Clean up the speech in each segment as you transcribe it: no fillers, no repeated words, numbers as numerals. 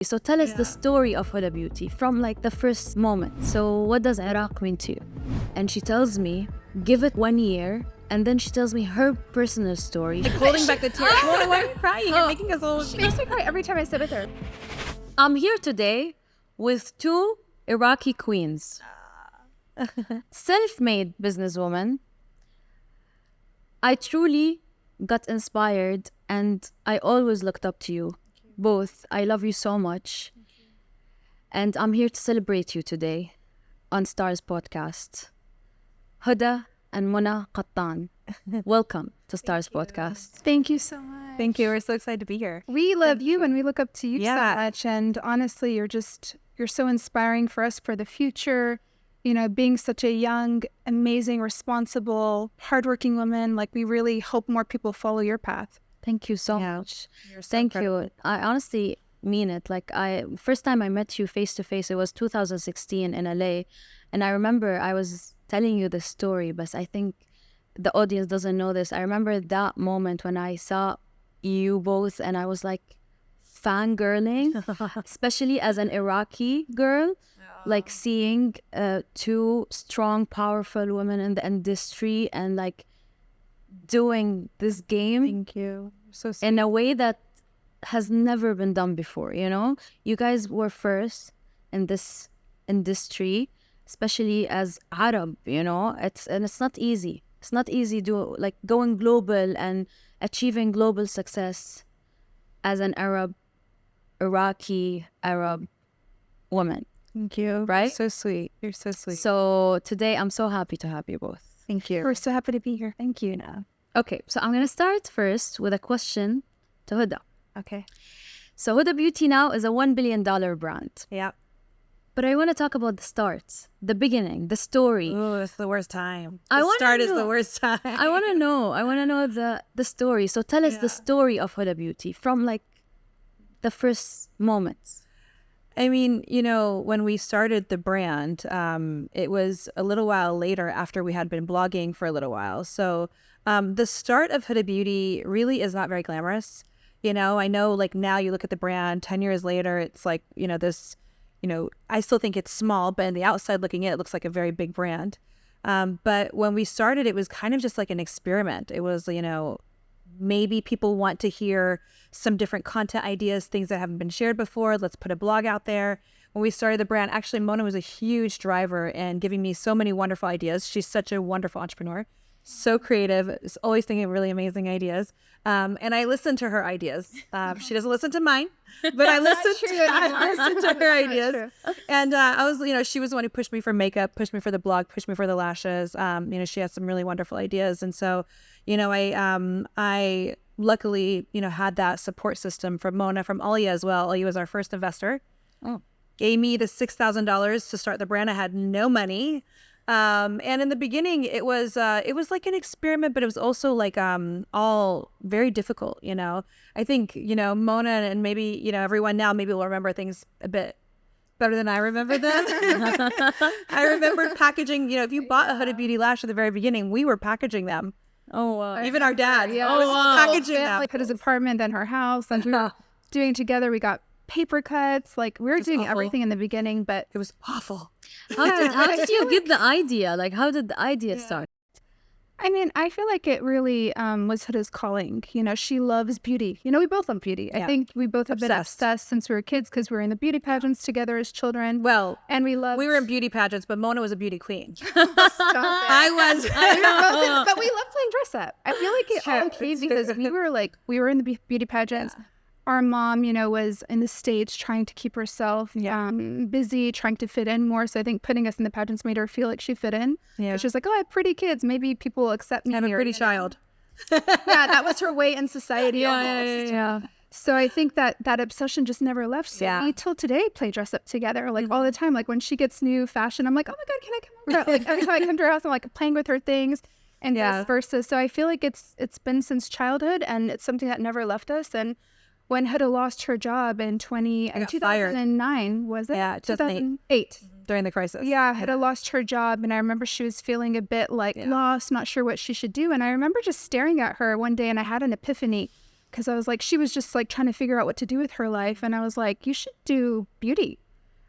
So tell us the story of Huda Beauty from like the first moment. So what does Iraq mean to you? And she tells me, give it 1 year. And then she tells me her personal story. Like holding back the tears. Why are you crying? You're making us all... She makes me cry every time I sit with her. I'm here today with two Iraqi queens. Self-made businesswoman. I truly got inspired and I always looked up to you. Both. I love you so much. And I'm here to celebrate you today on Stars podcast. Huda and Mona Qattan. Welcome to Stars podcast. Thank you so much. Thank you. We're so excited to be here. We love you and we look up to you so much. And honestly, you're so inspiring for us for the future. You know, being such a young, amazing, responsible, hardworking woman, like we really hope more people follow your path. Thank you so much. You're so Thank incredible. you. I honestly mean it. Like first time I met you face to face, it was 2016 in LA. And I remember I was telling you the story, but I think the audience doesn't know this. I remember that moment when I saw you both and I was like fangirling, especially as an Iraqi girl, like seeing two strong, powerful women in the industry and like doing this game. Thank you. So sweet. In a way that has never been done before, you know? You guys were first in this industry, especially as Arab, you know? It's not easy. It's not easy to like going global and achieving global success as an Iraqi Arab woman. Thank you. Right? So sweet. You're so sweet. So today I'm so happy to have you both. Thank you. We're so happy to be here. Thank you, Now. Okay, so I'm going to start first with a question to Huda. Okay. So Huda Beauty now is a $1 billion brand. Yeah. But I want to talk about the start, the beginning, the story. Oh, that's the worst time. I The wanna start is know- the worst time. I want to know the story. So tell us the story of Huda Beauty from like the first moments. I mean, you know, when we started the brand, it was a little while later after we had been blogging for a little while. So the start of Huda Beauty really is not very glamorous. You know, I know like now you look at the brand 10 years later, it's like, you know, this, you know, I still think it's small, but on the outside looking in, it looks like a very big brand. But when we started, it was kind of just like an experiment. It was, you know, maybe people want to hear some different content ideas, things that haven't been shared before. Let's put a blog out there. When we started the brand, actually, Mona was a huge driver in giving me so many wonderful ideas. She's such a wonderful entrepreneur, so creative, is always thinking of really amazing ideas. And I listened to her ideas. She doesn't listen to mine, but I listened to her ideas. And I was, you know, she was the one who pushed me for makeup, pushed me for the blog, pushed me for the lashes. You know, she had some really wonderful ideas. And so, you know, I luckily, you know, had that support system from Mona, from Alia as well. Alia was our first investor. Oh. Gave me the $6,000 to start the brand. I had no money. And in the beginning, it was like an experiment, but it was also like all very difficult, you know. I think, you know, Mona and maybe, you know, everyone now maybe will remember things a bit better than I remember them. I remembered packaging, you know, if you bought a Huda Beauty lash at the very beginning, we were packaging them. Oh, wow. Even our dad. Yeah. was wow. packaging them. Like at his apartment, then her house, and we were doing together. We got paper cuts. Like we were doing awful. everything in the beginning, but It was awful. How did you get the idea? Like, how did the idea start? I mean, I feel like it really was Huda's calling. You know, she loves beauty. You know, we both love beauty. Yeah. I think we both have been obsessed since we were kids because we were in the beauty pageants together as children. Well, And we loved... we were in beauty pageants, but Mona was a beauty queen. Stop it. I was. But we love playing dress up. I feel like it all came because we were in the beauty pageants. Our mom, you know, was in the States trying to keep herself busy, trying to fit in more. So I think putting us in the pageants made her feel like she fit in. Yeah. She was like, oh, I have pretty kids. Maybe people will accept me. I'm a here, pretty you know? child. Yeah, that was her way in society almost. Yeah. So I think that obsession just never left. So Yeah. we till today play dress up together, like all the time. Like when she gets new fashion, I'm like, oh my God, can I come over? Like every time I come to her house, I'm like playing with her things and vice versa. So I feel like it's been since childhood and it's something that never left us. And when Huda lost her job in 2009, was it? Yeah, 2008. During the crisis. Yeah, Huda lost her job, and I remember she was feeling a bit like lost, not sure what she should do. And I remember just staring at her one day, and I had an epiphany. because I was like, she was just like trying to figure out what to do with her life. And I was like, you should do beauty.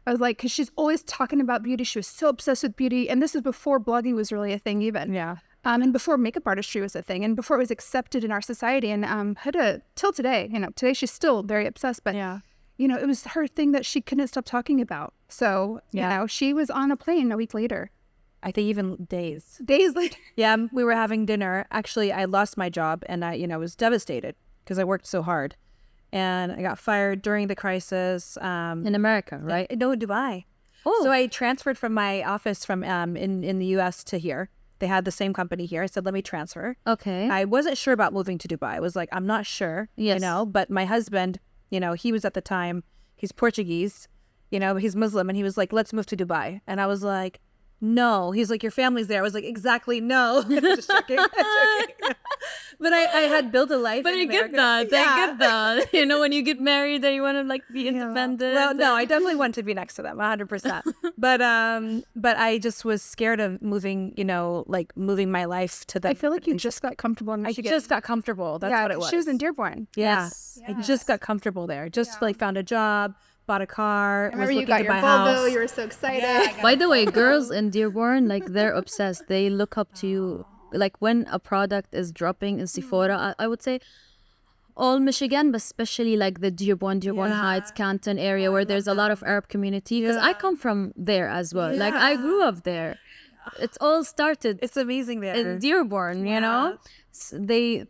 I was like, because she's always talking about beauty. She was so obsessed with beauty. And this is before blogging was really a thing even. Yeah. And before makeup artistry was a thing, and before it was accepted in our society. And Huda, till today, today she's still very obsessed, but it was her thing that she couldn't stop talking about. So, she was on a plane a week later. I think even days later. Yeah, we were having dinner. Actually, I lost my job and I, was devastated because I worked so hard. And I got fired during the crisis. In America, right? No, Dubai. Oh. So I transferred from my office from in the U.S. to here. They had the same company here. I said, let me transfer. Okay. I wasn't sure about moving to Dubai. I was like, I'm not sure, but my husband, he was at the time, he's Portuguese, he's Muslim. And he was like, let's move to Dubai. And I was like, no. He's like, your family's there. I was like, exactly, no. Just joking. But I had built a life. But I get that. I get that. When you get married, then you want to be independent. Well, no, I definitely want to be next to them, 100%. But I just was scared of moving, moving my life to the. I feel like you just got comfortable in Michigan. I just got comfortable. That's what it was. She was in Dearborn. Yeah. Yes. I just got comfortable there. Just found a job. Bought a car. I remember you got your Volvo. You were so excited. Yeah, by the way, girls in Dearborn, they're obsessed. They look up to you. Like when a product is dropping in Sephora, I would say all Michigan, but especially like the Dearborn Heights, Canton area where there's a lot of Arab community. Because I come from there as well. Like I grew up there. It's all started. It's amazing there. In Dearborn, They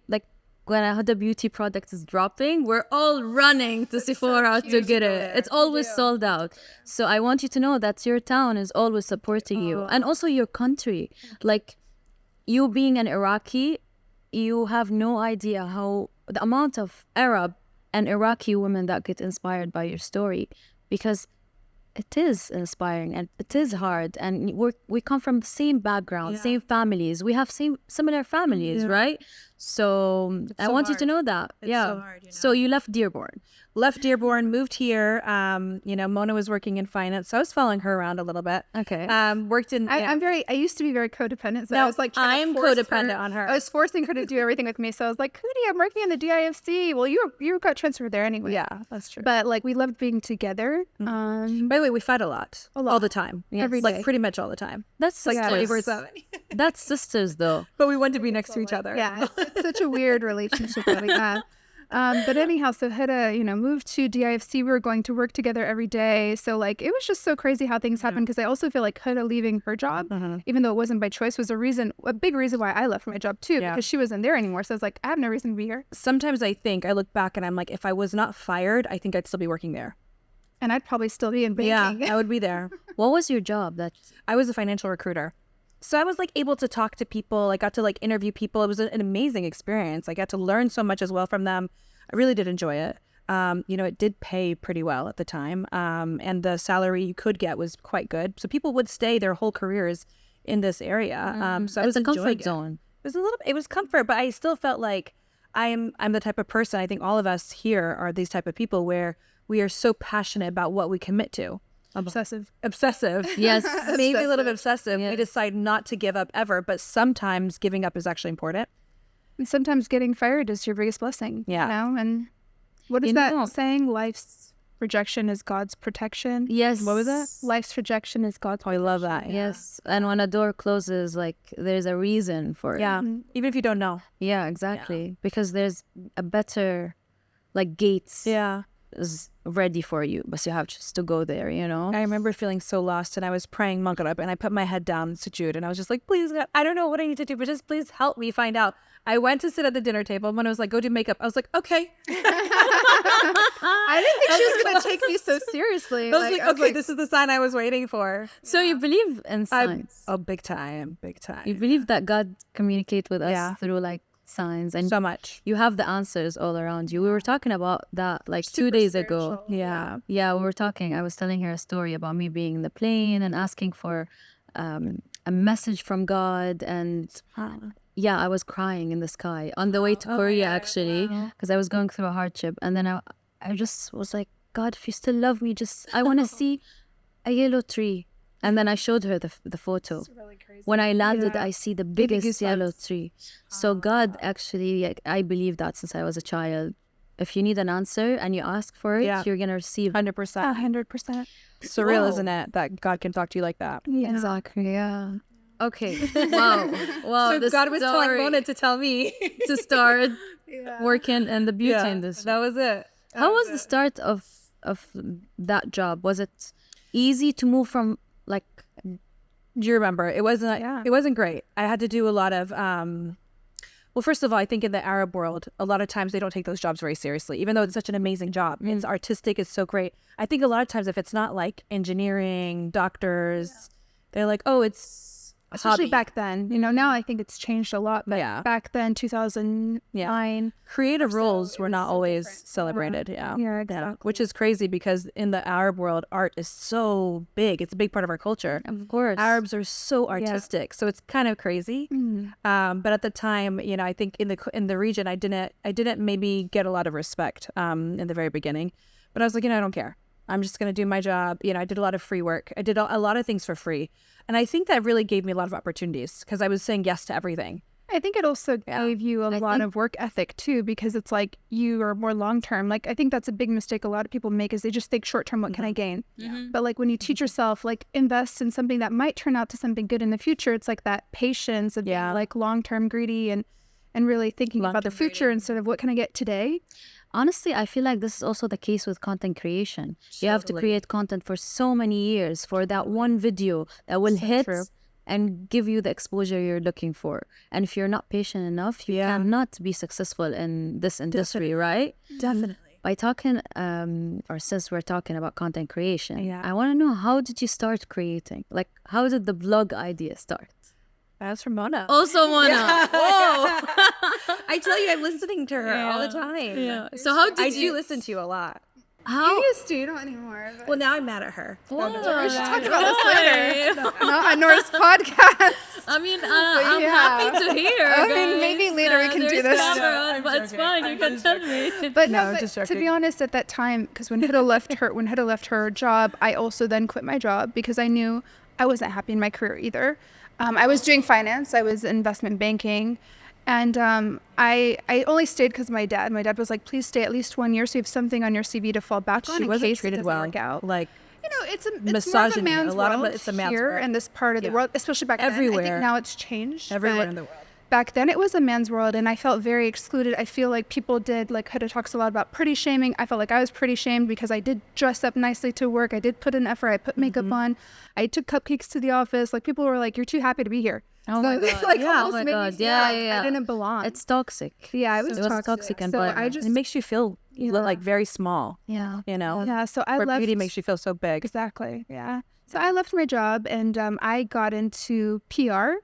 when a Huda Beauty product is dropping, we're all running to Sephora to get it. It's always sold out. So I want you to know that your town is always supporting you. And also your country. Like you being an Iraqi, you have no idea how the amount of Arab and Iraqi women that get inspired by your story. Because it is inspiring and it is hard. And we come from the same background, same families. We have similar families, right? So I want you to know that. It's so hard, So you left Dearborn. Moved here. Mona was working in finance, so I was following her around a little bit. Okay. Worked in. I used to be very codependent, so I was like, I'm codependent on her. I was forcing her to do everything with me, so I was like, Hootie, I'm working in the DIFC. Well, you got transferred there anyway. Yeah, that's true. But we loved being together. By the way, we fight a lot all the time. Yes. Every day. Like pretty much all the time. That's sisters. 24/7. That's sisters, though. But we want to be next to each other. Yeah, it's such a weird relationship that we have. But anyhow, so Huda, moved to DIFC. We were going to work together every day. So it was just so crazy how things happened, because I also feel like Huda leaving her job, even though it wasn't by choice, was a big reason why I left my job too, because she wasn't there anymore. So I was like, I have no reason to be here. Sometimes I look back and I'm like, if I was not fired, I think I'd still be working there. And I'd probably still be in banking. Yeah, I would be there. What was your job? I was a financial recruiter. So I was able to talk to people. I got to interview people. It was an amazing experience. I got to learn so much as well from them. I really did enjoy it. It did pay pretty well at the time. And the salary you could get was quite good. So people would stay their whole careers in this area. So I was a comfort it. zone. It was comfort, but I still felt like I'm the type of person, I think all of us here are these type of people where we are so passionate about what we commit to. Obsessive. Yes. Maybe a little bit obsessive. We decide not to give up ever, but sometimes giving up is actually important. And sometimes getting fired is your biggest blessing. Yeah. And what is that saying? Life's rejection is God's protection. Yes. What was that? Life's rejection is God's protection. I love that. Yeah. Yes. And when a door closes, there's a reason for it. Yeah. Even if you don't know. Yeah, exactly. Yeah. Because there's a better, gates. Yeah. Is ready for you, but you have just to go there, I remember feeling so lost, and I was praying Maghrib, and I put my head down sujood, and I was just like, please God, I don't know what I need to do, but just please help me find out. I went to sit at the dinner table, and when I was like, go do makeup, I was like, okay. I didn't think she was going to take me so seriously. I was like, okay, this is the sign I was waiting for. So you believe in signs? Big time. You believe that God communicates with us through signs, and so much. You have the answers all around you. We were talking about that 2 days ago. Yeah, we were talking. I was telling her a story about me being in the plane and asking for a message from God, and I was crying in the sky on the way to Korea, actually, because I was going through a hardship. And then I just was like, God, if you still love me, I want to see a yellow tree. And then I showed her the photo. It's really crazy. When I landed, I see the biggest yellow tree. So God actually, I believe that since I was a child, if you need an answer and you ask for it, you're gonna receive 100%. 100%. Surreal, isn't it? That God can talk to you like that. Yeah. Exactly. Yeah. Okay. Wow. So God was telling Mona to tell me to start working in the beauty industry. That was it. How was the start of that job? Was it easy to move from like? Do you remember? It wasn't great. I had to do a lot of well, first of all, I think in the Arab world, a lot of times they don't take those jobs very seriously, even though it's such an amazing job. It's artistic, it's so great. I think a lot of times if it's not like engineering, doctors, they're like, oh, it's a especially hobby. back then. You know, now I think it's changed a lot. But back then, 2009, creative roles were not always celebrated. Yeah, exactly. Which is crazy because in the Arab world, art is so big. It's a big part of our culture. Of course, Arabs are so artistic, so it's kind of crazy. But at the time, you know, I think in the region, I didn't maybe get a lot of respect in the very beginning. But I was like, you know, I don't care. I'm just going to do my job. You know, I did a lot of free work. I did a lot of things for free. And I think that really gave me a lot of opportunities because I was saying yes to everything. I think it also gave you a lot of work ethic too, because it's like you are more long-term. Like, I think that's a big mistake a lot of people make is they just think short-term, what can I gain? But like when you teach yourself, like invest in something that might turn out to something good in the future, it's like that patience of being like long-term greedy and really thinking about the future instead of what can I get today? Honestly, I feel like this is also the case with content creation. You have to create content for so many years for that one video that will hit and give you the exposure you're looking for. And if you're not patient enough, you cannot be successful in this industry, right? Definitely. By talking, or since we're talking about content creation, I want to know, how did you start creating? Like, how did the blog idea start? That was from Mona. Also Mona. Whoa. I tell you, I'm listening to her all the time. Yeah. So how did I you do listen to you a lot. You used to, you don't anymore. But... Well, now I'm mad at her. We should talk about this later. Not on Nora's podcast. I mean, I'm happy to hear. I mean, maybe later we can do this. But it's fine. You can tell me. But no, but to be honest, at that time, because when Huda left her job, I also then quit my job because I knew I wasn't happy in my career either. I was doing finance. I was in investment banking. And I only stayed because my dad was like, please stay at least 1 year so you have something on your CV to fall back on in case it doesn't work out. Like, you know, it's misogyny. more of a man's A lot world of it's a man's here world. in this part of the world, especially back then. I think now it's changed. Everywhere in the world. Back then it was a man's world and I felt very excluded. I feel like people did, like Huda talks a lot about pretty shaming. I felt like I was pretty shamed because I did dress up nicely to work. I did put in effort. I put makeup on. I took cupcakes to the office. Like people were like, you're too happy to be here. Oh my God. Like, Oh my God. Yeah. I didn't belong. It's toxic. Yeah, it was toxic so environment. It makes you feel like very small. Yeah. You know? Yeah, so I where left. beauty makes you feel so big. Exactly. Yeah. So I left my job and I got into PR.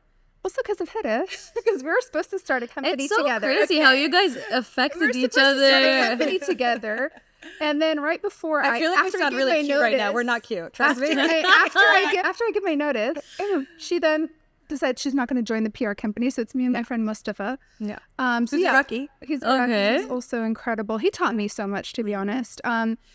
Also because of Huda, because we were supposed to start a company together. It's so crazy how you guys affected each other. To start a company together. And then right before I feel like we sound really cute right now. We're not cute. Trust me. After I give my notice, she then decides she's not going to join the PR company. So it's me and my friend Mustafa. Yeah. So Iraqi. He's Iraqi. Okay. He's also incredible. He taught me so much, to be honest.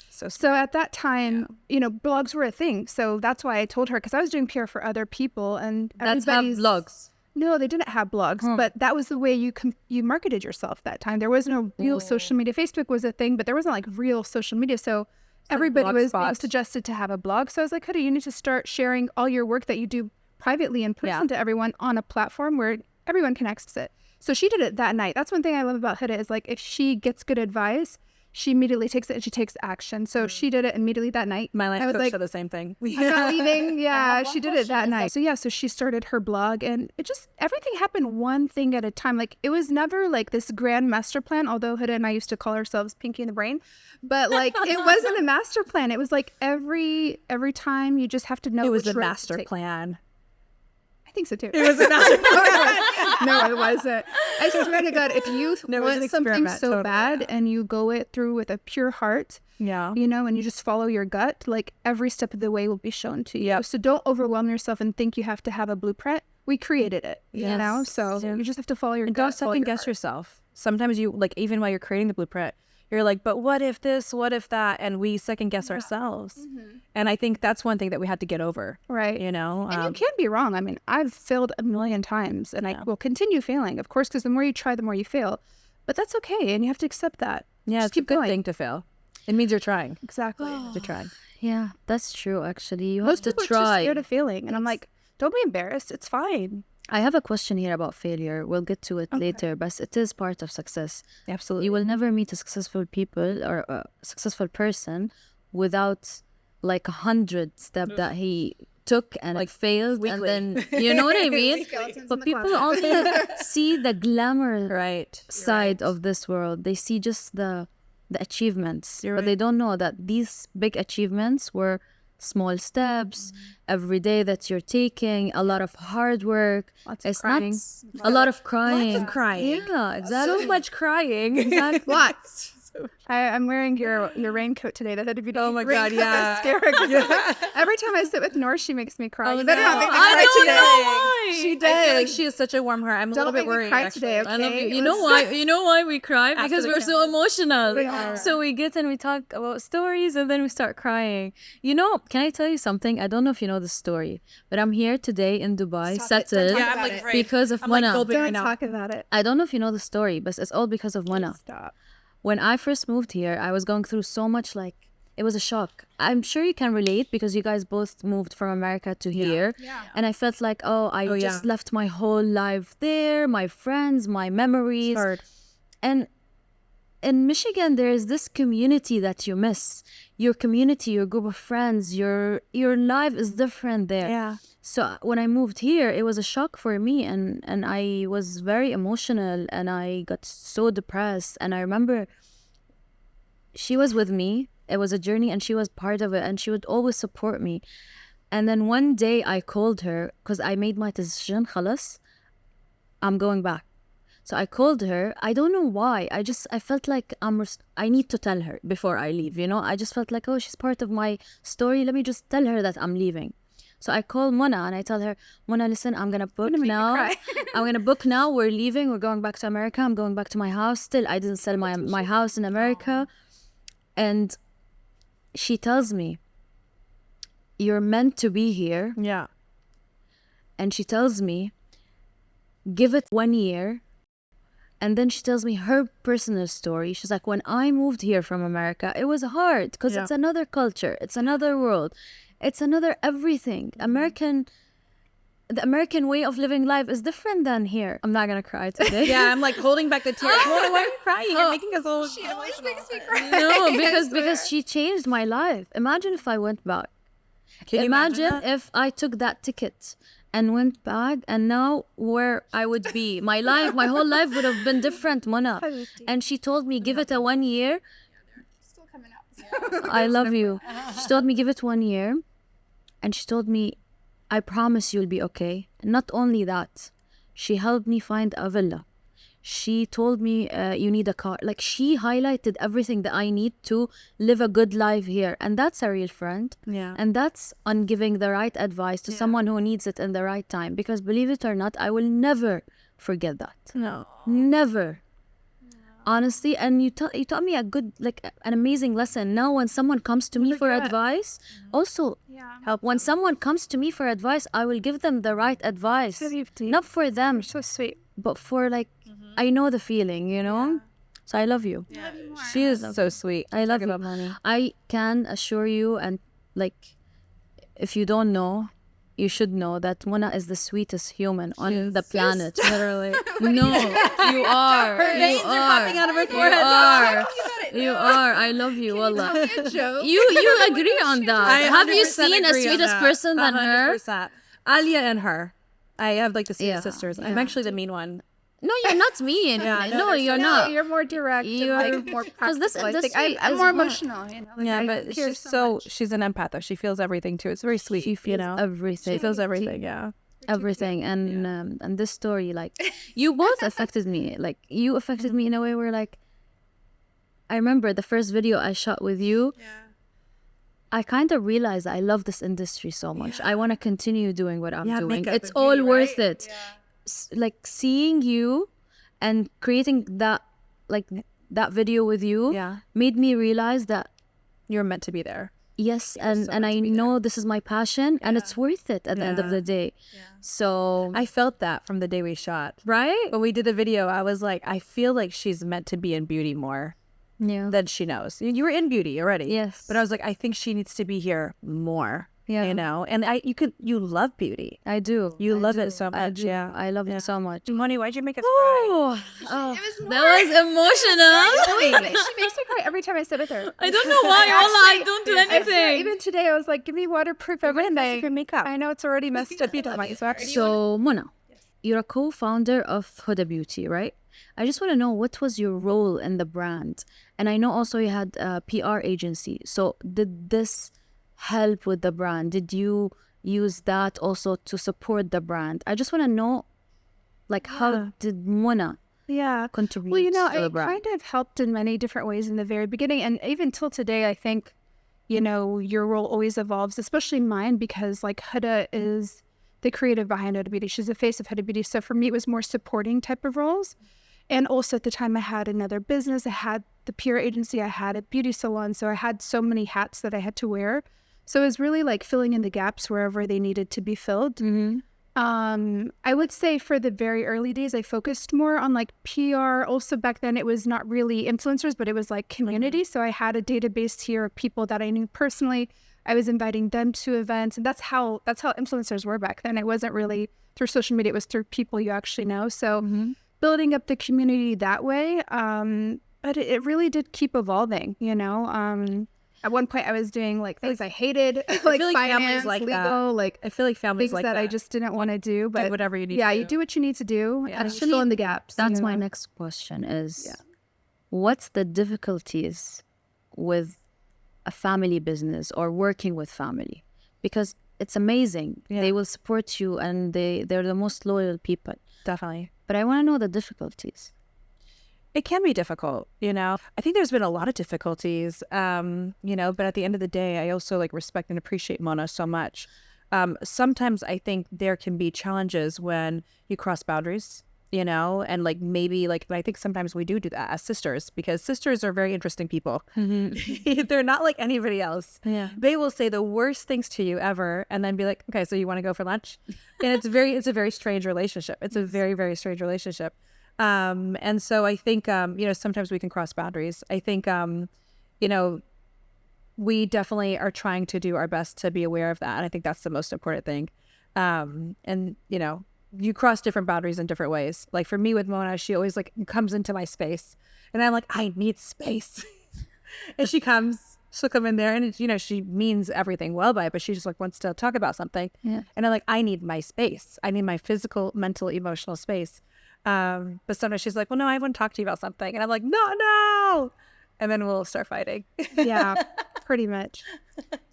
So at that time, you know, blogs were a thing. So that's why I told her, because I was doing PR for other people and That's have blogs. No, they didn't have blogs, but that was the way you marketed yourself that time. There was no real social media. Facebook was a thing, but there wasn't like real social media. So everybody was being suggested to have a blog. So I was like, Huda, you need to start sharing all your work that you do privately in person to everyone on a platform where everyone can access it. So she did it that night. That's one thing I love about Huda is like if she gets good advice, she immediately takes it and she takes action. So she did it immediately that night. My life coach said the same thing. I'm not leaving. Yeah, she did it that night. So she started her blog and it just, everything happened one thing at a time. Like it was never like this grand master plan, although Huda and I used to call ourselves Pinky in the Brain. But like it wasn't a master plan. It was like every time you just have to know. It was a master plan. I think so too. It was a master plan. No, it wasn't. I swear to God, if you want something so bad and you go it through with a pure heart, you know, and you just follow your gut, like every step of the way will be shown to you. So don't overwhelm yourself and think you have to have a blueprint. We created it, you know, so you just have to follow your gut. Don't second guess yourself. Sometimes you, like, even while you're creating the blueprint, you're like, but what if this, what if that? And we second guess ourselves. And I think that's one thing that we had to get over. Right. You know? And you can't be wrong. I mean, I've failed a million times and I will continue failing, of course, because the more you try, the more you fail. But that's okay, and you have to accept that. Yeah, Just it's a keep good going. thing to fail. It means you're trying. Exactly. You're trying. Yeah, that's true. Actually, you Most have to people are too try. scared of failing, and I'm like, don't be embarrassed. It's fine. I have a question here about failure. We'll get to it later, but it is part of success. Absolutely. You will never meet a successful people or a successful person without like 100 step that he took and like failed, and then you know what I mean. But people only see the glamour side of this world. They see just the achievements, but they don't know that these big achievements were small steps every day that you're taking, a lot of hard work. Lots of It's crying. not a lot of crying. Lots of crying. Yeah, exactly. So much crying. Exactly. Lots. I'm wearing your raincoat today. That had to be. Oh my God, yeah. Every time I sit with Nor, she makes me cry. Oh, You better no. not make me I cry don't today. know why. She I feel like does. she has such a warm heart. I'm a Don't little bit make me worried. cry Actually. today, okay? I love you. It You know was- why? You know why we cry? Because the we're so emotional. We are. So we get and we talk about stories, and then we start crying. You know, can I tell you something? I don't know if you know the story, but I'm here today in Dubai, Stop it. Don't settled talk Yeah, I'm about like it. afraid. because of I'm like Mona. gulping right Don't now. talk about it. I don't know if you know the story, but it's all because of Mona. Stop. When I first moved here, I was going through so much, like, it was a shock. I'm sure you can relate because you guys both moved from America to here. Yeah. And I felt like, I just left my whole life there, my friends, my memories. Hard. And in Michigan, there is this community that you miss. Your community, your group of friends, your life is different there. Yeah. So when I moved here, it was a shock for me, and I was very emotional, and I got so depressed. And I remember she was with me. It was a journey, and she was part of it, and she would always support me. And then one day I called her because I made my decision. خلاص, I'm going back. So I called her. I don't know why. I felt like I need to tell her before I leave. You know, I just felt like, she's part of my story. Let me just tell her that I'm leaving. So I call Mona and I tell her, Mona, listen, I'm gonna book now. I'm gonna book now. We're leaving. We're going back to America. I'm going back to my house. Still, I didn't sell my house in America. And she tells me, you're meant to be here. Yeah. And she tells me, give it 1 year. And then she tells me her personal story. She's like, when I moved here from America, it was hard because it's another culture. It's another world. It's another everything. The American way of living life is different than here. I'm not going to cry today. Yeah, I'm like holding back the tears. Why are you crying? You're making us all... She always makes me cry. No, because she changed my life. Imagine if I went back. Can you Imagine if I took that ticket and went back, and now where I would be. My whole life would have been different, Mona. And she told me, give it a 1 year. Still coming out. I love you. She told me, give it 1 year. And she told me, I promise you'll be okay. Not only that, she helped me find a villa. She told me, you need a car. Like, she highlighted everything that I need to live a good life here. And that's a real friend. Yeah. And that's on giving the right advice to someone who needs it in the right time. Because believe it or not, I will never forget that. No. Never. Honestly. And you taught me a good, like, an amazing lesson. Now when someone comes to me for advice, also Yeah. when someone comes to me for advice, I will give them the right advice. Not for them, So sweet. but for, like, I know the feeling, you know? So I love you. She is so sweet. I love Talk you. about money. I can assure you, and, like, if you don't know, you should know that Mona is the sweetest human on the planet. Literally. No, you are. You are. popping out of her You forehead. are. You are. I love you, wallah. You agree on that. Have you 100% seen a agree on sweetest that. person than her? 100%. Alia and her. I have like the sweet Yeah. sisters. I'm actually the mean one. No, you're not mean. No, you're No, not. you're more direct. You're- and like more 'cause this practical. I think industry I'm is more hard. emotional. You know? Like, Yeah, I but hear she's much. she's an empath though. She feels everything too. It's very sweet. She feels everything. She feels everything. Yeah. Everything. And this story, like, you both affected me. Like, you affected me in a way where, like, I remember the first video I shot with you. I kind of realized I love this industry so much. I want to continue doing what I'm doing. makeup It's and all beauty, worth right? it. Like, seeing you and creating that, like, that video with you Yeah. made me realize that You're meant to be there. Yes, You're so and meant I to be know this is my passion, and it's worth it at the end of the day. So I felt that from the day we shot. right? When we did the video, I was like, I feel like she's meant to be in beauty more Yeah. than she knows. You were in beauty already. Yes. But I was like, I think she needs to be here more. Yeah. You know? And you love beauty. I do. You I love do. it so I much. do. Yeah. I love it so much. Moni, why'd you make us cry? Oh, It was that was emotional. she makes me cry every time I sit with her. I don't know why. I don't do I swear, anything. even today, I was like, give me waterproof everything. Your makeup. I know it's already messed up. You don't like that. So, Mona, you're a co-founder of Huda Beauty, right? I just want to know, what was your role in the brand? And I know also you had a PR agency. So did this help with the brand? Did you use that also to support the brand? I just want to know, like, how did Mona contribute Well, you know, to the I brand? kind of helped in many different ways in the very beginning. And even till today, I think, you know, your role always evolves, especially mine, because like Huda is the creative behind Huda Beauty. She's the face of Huda Beauty. So for me, it was more supporting type of roles. And also at the time I had another business. I had the PR agency. I had a beauty salon. So I had so many hats that I had to wear. So it was really like filling in the gaps wherever they needed to be filled. I would say for the very early days, I focused more on like PR. Also back then it was not really influencers, but it was like community. So I had a database here of people that I knew personally. I was inviting them to events, and that's how influencers were back then. It wasn't really through social media. It was through people you actually know. So building up the community that way. But it really did keep evolving, you know. At one point I was doing like things I hated, like feel like finance, families like legal, that. like I feel like families things like that I just didn't want to do. But whatever you need yeah, to you do. do what you need to do, and you fill in the gaps. That's you my know? next question is, what's the difficulties with a family business or working with family? Because it's amazing. They will support you, and they're the most loyal people. Definitely. But I want to know the difficulties. It can be difficult, you know. I think there's been a lot of difficulties, you know, but at the end of the day, I also like respect and appreciate Mona so much. Sometimes I think there can be challenges when you cross boundaries, you know, and like maybe like I think sometimes we do that as sisters, because sisters are very interesting people. They're not like anybody else. Yeah. They will say the worst things to you ever and then be like, okay, so you want to go for lunch? And it's a very strange relationship. It's a very, very strange relationship. And so I think, you know, sometimes we can cross boundaries. I think, you know, we definitely are trying to do our best to be aware of that. And I think that's the most important thing. And, you know, you cross different boundaries in different ways. Like for me with Mona, she always like comes into my space and I'm like, I need space. And she'll come in there and, you know, she means everything well by it, but she just like wants to talk about something. Yeah. And I'm like, I need my space. I need my physical, mental, emotional space. But sometimes she's like, well, no, I want to talk to you about something. And I'm like, no. And then we'll start fighting. Yeah, pretty much.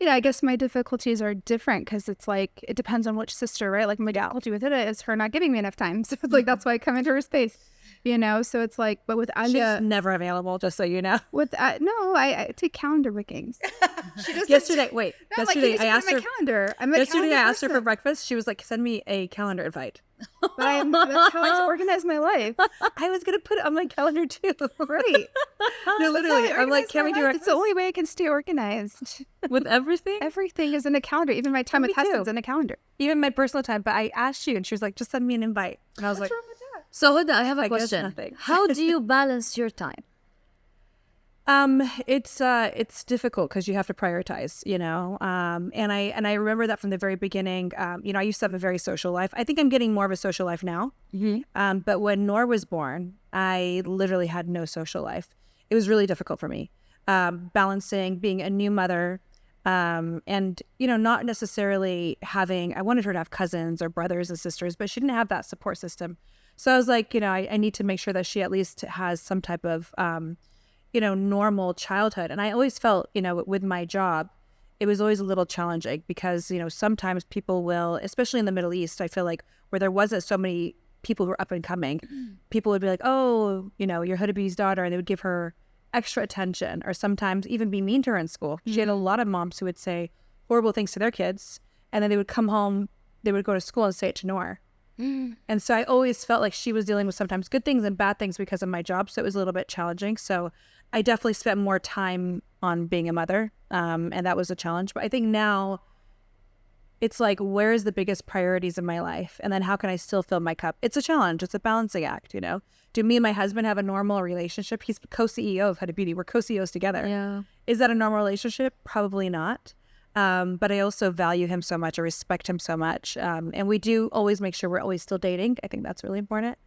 You know, I guess my difficulties are different because it's like, it depends on which sister, right? Like my difficulty with it is her not giving me enough time. So it's like, that's why I come into her space, you know? So it's like, but with Alia, She's never available, just so you know. with, no, I take calendar bookings. She just Yesterday I asked her. Calendar. I'm a yesterday calendar I asked her for person. breakfast. She was like, send me a calendar invite. But that's how I organize my life. I was going to put it on my calendar too. Right. No, literally. I'm like, can we do It's the only way I can stay organized. with everything? Everything is in a calendar. Even my time with Me too. Hassan's in a calendar. Even my personal time. But I asked you and she was like, just send me an invite. And I was like, What's wrong with that? So Huda, I have a I guess question. nothing. How do you balance your time? It's difficult because you have to prioritize, you know. And I remember that from the very beginning. You know, I used to have a very social life. I think I'm getting more of a social life now. But when Noor was born, I literally had no social life. It was really difficult for me, balancing being a new mother, and you know, not necessarily having. I wanted her to have cousins or brothers and sisters, but she didn't have that support system. So I was like, you know, I need to make sure that she at least has some type of you know, normal childhood. And I always felt, you know, with my job, it was always a little challenging because, you know, sometimes people will, especially in the Middle East, I feel like where there wasn't so many people who were up and coming, people would be like, oh, you know, you're Huda Beauty's daughter, and they would give her extra attention or sometimes even be mean to her in school. She had a lot of moms who would say horrible things to their kids, and then they would come home, they would go to school and say it to Noor. And so I always felt like she was dealing with sometimes good things and bad things because of my job. So it was a little bit challenging. So I definitely spent more time on being a mother. And that was a challenge. But I think now it's like, where's the biggest priorities in my life? And then how can I still fill my cup? It's a challenge. It's a balancing act, you know? Do me and my husband have a normal relationship? He's co-CEO of Huda Beauty. We're co-CEOs together. Yeah. Is that a normal relationship? Probably not. But I also value him so much. I respect him so much. And we do always make sure we're always still dating. I think that's really important.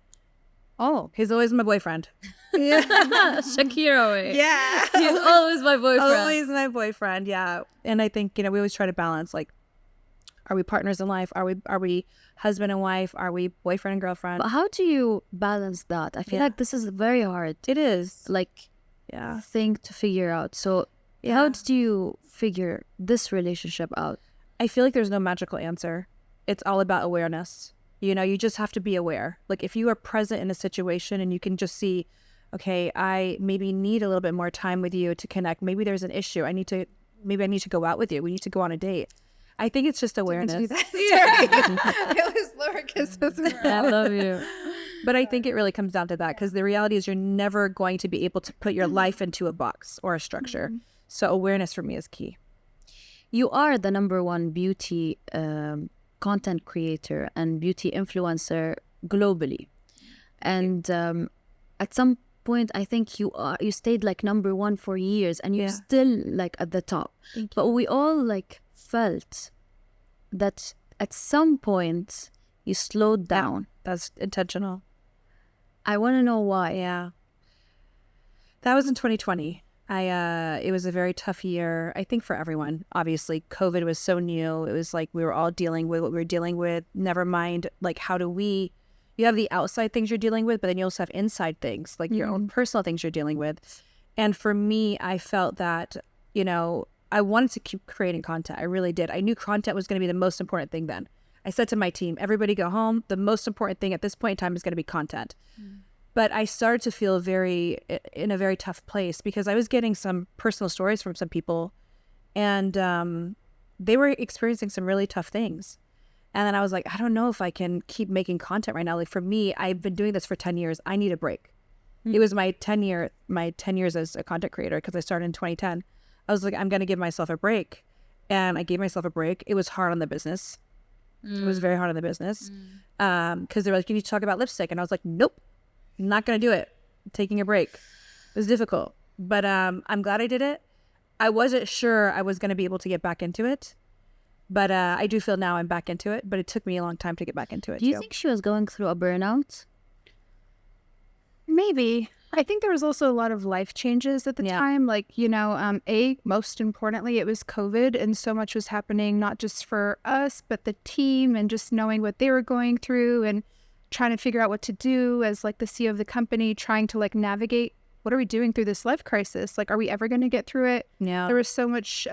Oh, He's always my boyfriend. Shakira way. Yeah. He's always my boyfriend. Always my boyfriend. Yeah. And I think, you know, we always try to balance, like, are we partners in life? Are we husband and wife? Are we boyfriend and girlfriend? But how do you balance that? I feel like this is very hard. It is. Like, thing to figure out. So how did you figure this relationship out? I feel like there's no magical answer. It's all about awareness. You know, you just have to be aware. Like, if you are present in a situation and you can just see, okay, I maybe need a little bit more time with you to connect. Maybe there's an issue. Maybe I need to go out with you. We need to go on a date. I think it's just awareness. It was lower kisses. I love you. But I think it really comes down to that, because the reality is you're never going to be able to put your life into a box or a structure. So awareness for me is key. You are the #1 beauty content creator and beauty influencer globally. And at some point, I think you stayed like #1 for years, and you're still like at the top. But we all like felt that at some point you slowed down. That's intentional. I want to know why. Yeah. That was in 2020. It was a very tough year, I think, for everyone. Obviously, COVID was so new. It was like we were all dealing with what we were dealing with. Never mind, like, you have the outside things you're dealing with, but then you also have inside things, like your own personal things you're dealing with. And for me, I felt that, you know, I wanted to keep creating content. I really did. I knew content was going to be the most important thing then. I said to my team, everybody go home. The most important thing at this point in time is going to be content. But I started to feel in a very tough place, because I was getting some personal stories from some people, and they were experiencing some really tough things. And then I was like, I don't know if I can keep making content right now. Like, for me, I've been doing this for 10 years. I need a break. It was my 10 years as a content creator, because I started in 2010. I was like, I'm going to give myself a break. And I gave myself a break. It was hard on the business. It was very hard on the business. Because they were like, you need to talk about lipstick. And I was like, nope, I'm not going to do it. I'm taking a break. It was difficult. But I'm glad I did it. I wasn't sure I was going to be able to get back into it. But I do feel now I'm back into it. But it took me a long time to get back into it. Do you think she was going through a burnout? Maybe. I think there was also a lot of life changes at the time. Like, you know, most importantly, it was COVID, and so much was happening, not just for us, but the team, and just knowing what they were going through and trying to figure out what to do as like the CEO of the company, trying to like navigate, what are we doing through this life crisis? Like, are we ever going to get through it? Yeah. There was so much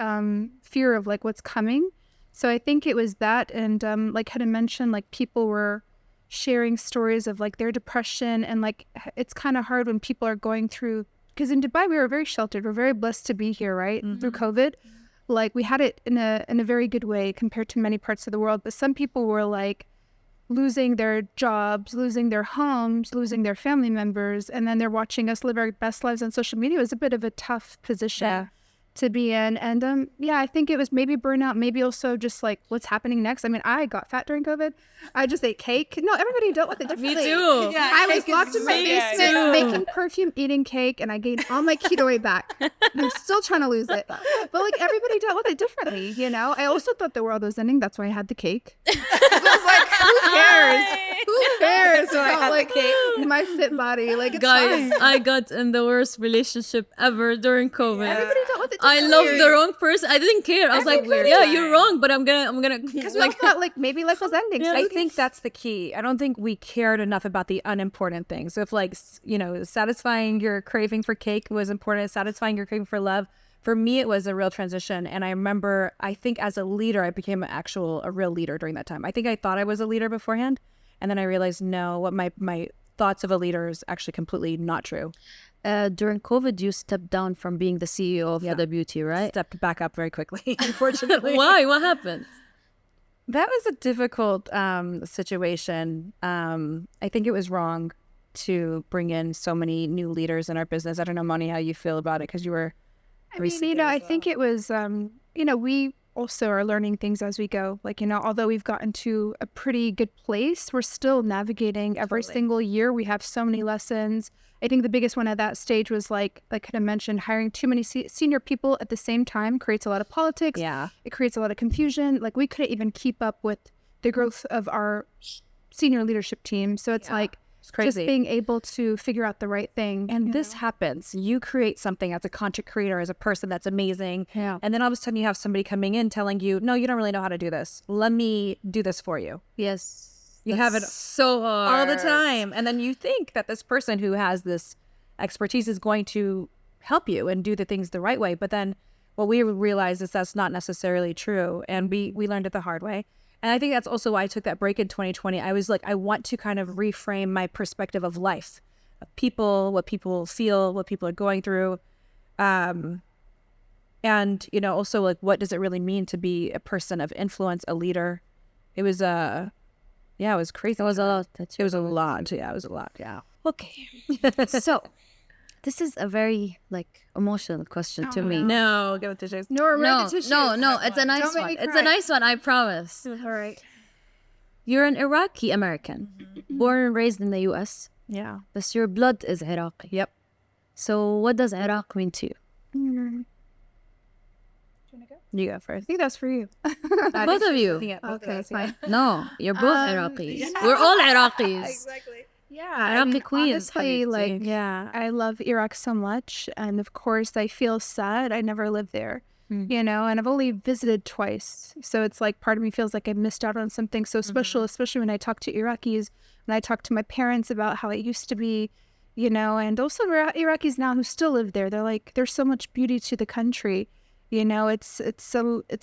fear of like what's coming. So I think it was that. And like Huda mentioned, like people were sharing stories of like their depression, and like it's kind of hard when people are going through, because in Dubai we were very sheltered. We're very blessed to be here, right? Through COVID, like we had it in a very good way compared to many parts of the world. But some people were like losing their jobs, losing their homes, losing their family members, and then they're watching us live our best lives on social media. It was a bit of a tough position to be in. And I think it was maybe burnout, maybe also just like what's happening next. I mean, I got fat during COVID. I just ate cake. No, everybody dealt with it differently. Me too. Yeah, I was locked in my basement making perfume, eating cake, and I gained all my keto weight back. I'm still trying to lose it. But like everybody dealt with it differently, you know? I also thought the world was ending. That's why I had the cake. I was like, who cares? Who cares about like my fit body? Like, it's Guys, fine. I got in the worst relationship ever during COVID. Everybody dealt with it I differently. loved the wrong person. I didn't care. I was like, yeah, you're wrong, but I'm gonna Because we all thought like maybe life was ending. Yeah, So I think that's the key. I don't think we cared enough about the unimportant things. So if like, you know, satisfying your craving for cake was important, satisfying your craving for love, for me, it was a real transition. And I remember, I think as a leader, I became a real leader during that time. I think I thought I was a leader beforehand. And then I realized, no, what my thoughts of a leader is actually completely not true. during COVID, you stepped down from being the CEO of Huda Beauty, right? Stepped back up very quickly, unfortunately. Why? What happened? That was a difficult situation. I think it was wrong to bring in so many new leaders in our business. I don't know, Moni, how you feel about it, because you were I think it was, we also are learning things as we go. Like, although we've gotten to a pretty good place, we're still navigating every single year. We have so many lessons. I think the biggest one at that stage was, like I could have mentioned, hiring too many senior people at the same time creates a lot of politics. Yeah. It creates a lot of confusion. Like, we couldn't even keep up with the growth of our senior leadership team. So it's like, it's crazy. just being able to figure out the right thing. And this happens. You create something as a content creator, as a person that's amazing. Yeah. And then all of a sudden you have somebody coming in telling you, no, you don't really know how to do this. Let me do this for you. Yes. You have it so hard all the time. And then you think that this person who has this expertise is going to help you and do the things the right way. But then what we realize is that's not necessarily true. And we learned it the hard way. And I think that's also why I took that break in 2020. I was like, I want to kind of reframe my perspective of life, of people, what people feel, what people are going through. And, also like, what does it really mean to be a person of influence, a leader? It was, it was crazy. It was a lot. It was a lot. Yeah, it was a lot. Yeah. Okay. So this is a very emotional question to me. No, give it to Jason. No, No, it's a nice one. It's a nice one, I promise. All right. You're an Iraqi American, born and raised in the US, Yeah. but your blood is Iraqi. Yep. So what does Iraq mean to you? You go first. I think that's for you. Both of you. Okay, it's fine. No, you're both Iraqis. We're all Iraqis. Exactly. Yeah, Iraqi queens. honestly, Yeah. I love Iraq so much, and of course, I feel sad. I never lived there, and I've only visited twice, so it's like part of me feels like I missed out on something so special, especially when I talk to Iraqis, when I talk to my parents about how it used to be, and also Iraqis now who still live there. They're like, there's so much beauty to the country, it's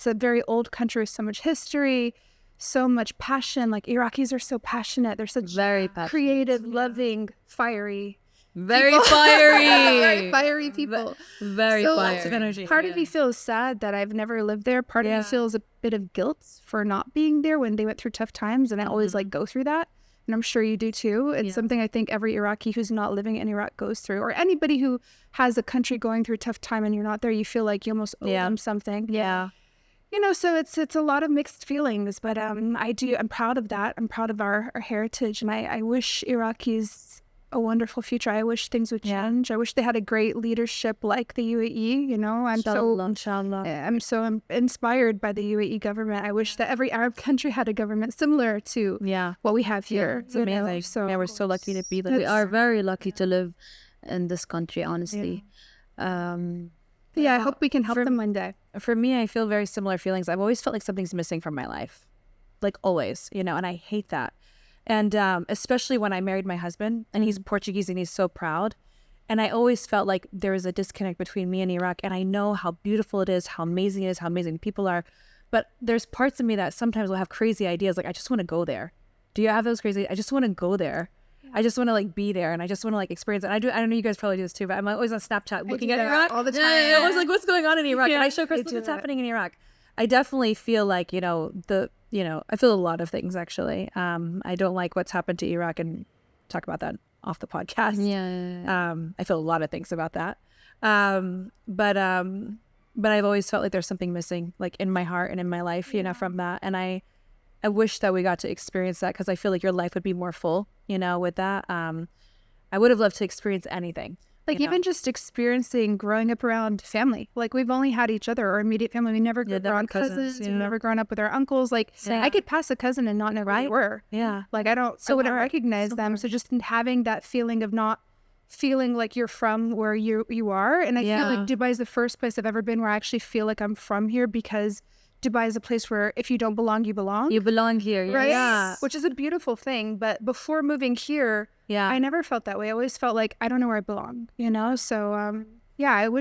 a very old country with so much history. So much passion. Like, Iraqis are so passionate. They're such Very passionate. creative, loving, fiery, Very fiery. very fiery people. Very So, fiery. Lots of energy. Part of me feels sad that I've never lived there. Part of me feels a bit of guilt for not being there when they went through tough times, and I always go through that. And I'm sure you do too. It's something I think every Iraqi who's not living in Iraq goes through, or anybody who has a country going through a tough time and you're not there. You feel like you almost owe them something. Yeah. So it's a lot of mixed feelings, but I'm proud of that. I'm proud of our heritage, and I wish Iraqis a wonderful future. I wish things would change. I wish they had a great leadership like the UAE. Inshallah. I'm so inspired by the UAE government. I wish that every Arab country had a government similar to what we have here. It's amazing. So we're so lucky to be there. We are very lucky to live in this country, honestly. I hope we can help them one day. For me, I feel very similar feelings. I've always felt like something's missing from my life. Like, always, and I hate that. And especially when I married my husband, and he's Portuguese and he's so proud. And I always felt like there was a disconnect between me and Iraq. And I know how beautiful it is, how amazing it is, how amazing people are. But there's parts of me that sometimes will have crazy ideas. Like, I just want to go there. Do you have those crazy? I just want to go there. I just want to be there, and I just want to experience it. I don't know, you guys probably do this too, but I'm always on Snapchat looking at Iraq all the time. I was like, what's going on in Iraq? And I show Chris what's happening in Iraq. I definitely feel like, I feel a lot of things actually. I don't like what's happened to Iraq, and talk about that off the podcast. I feel a lot of things about that. But I've always felt like there's something missing, in my heart and in my life, from that. And I wish that we got to experience that, because I feel like your life would be more full, with that. I would have loved to experience anything. Even just experiencing growing up around family. We've only had each other, our immediate family. We never grew up around cousins. We've never grown up with our uncles. I could pass a cousin and not know who they were. Yeah. I wouldn't recognize them. So just having that feeling of not feeling like you're from where you are. And I feel like Dubai is the first place I've ever been where I actually feel like I'm from here, because Dubai is a place where if you don't belong, you belong. You belong here. Right? Yeah. Which is a beautiful thing. But before moving here, I never felt that way. I always felt like I don't know where I belong, So,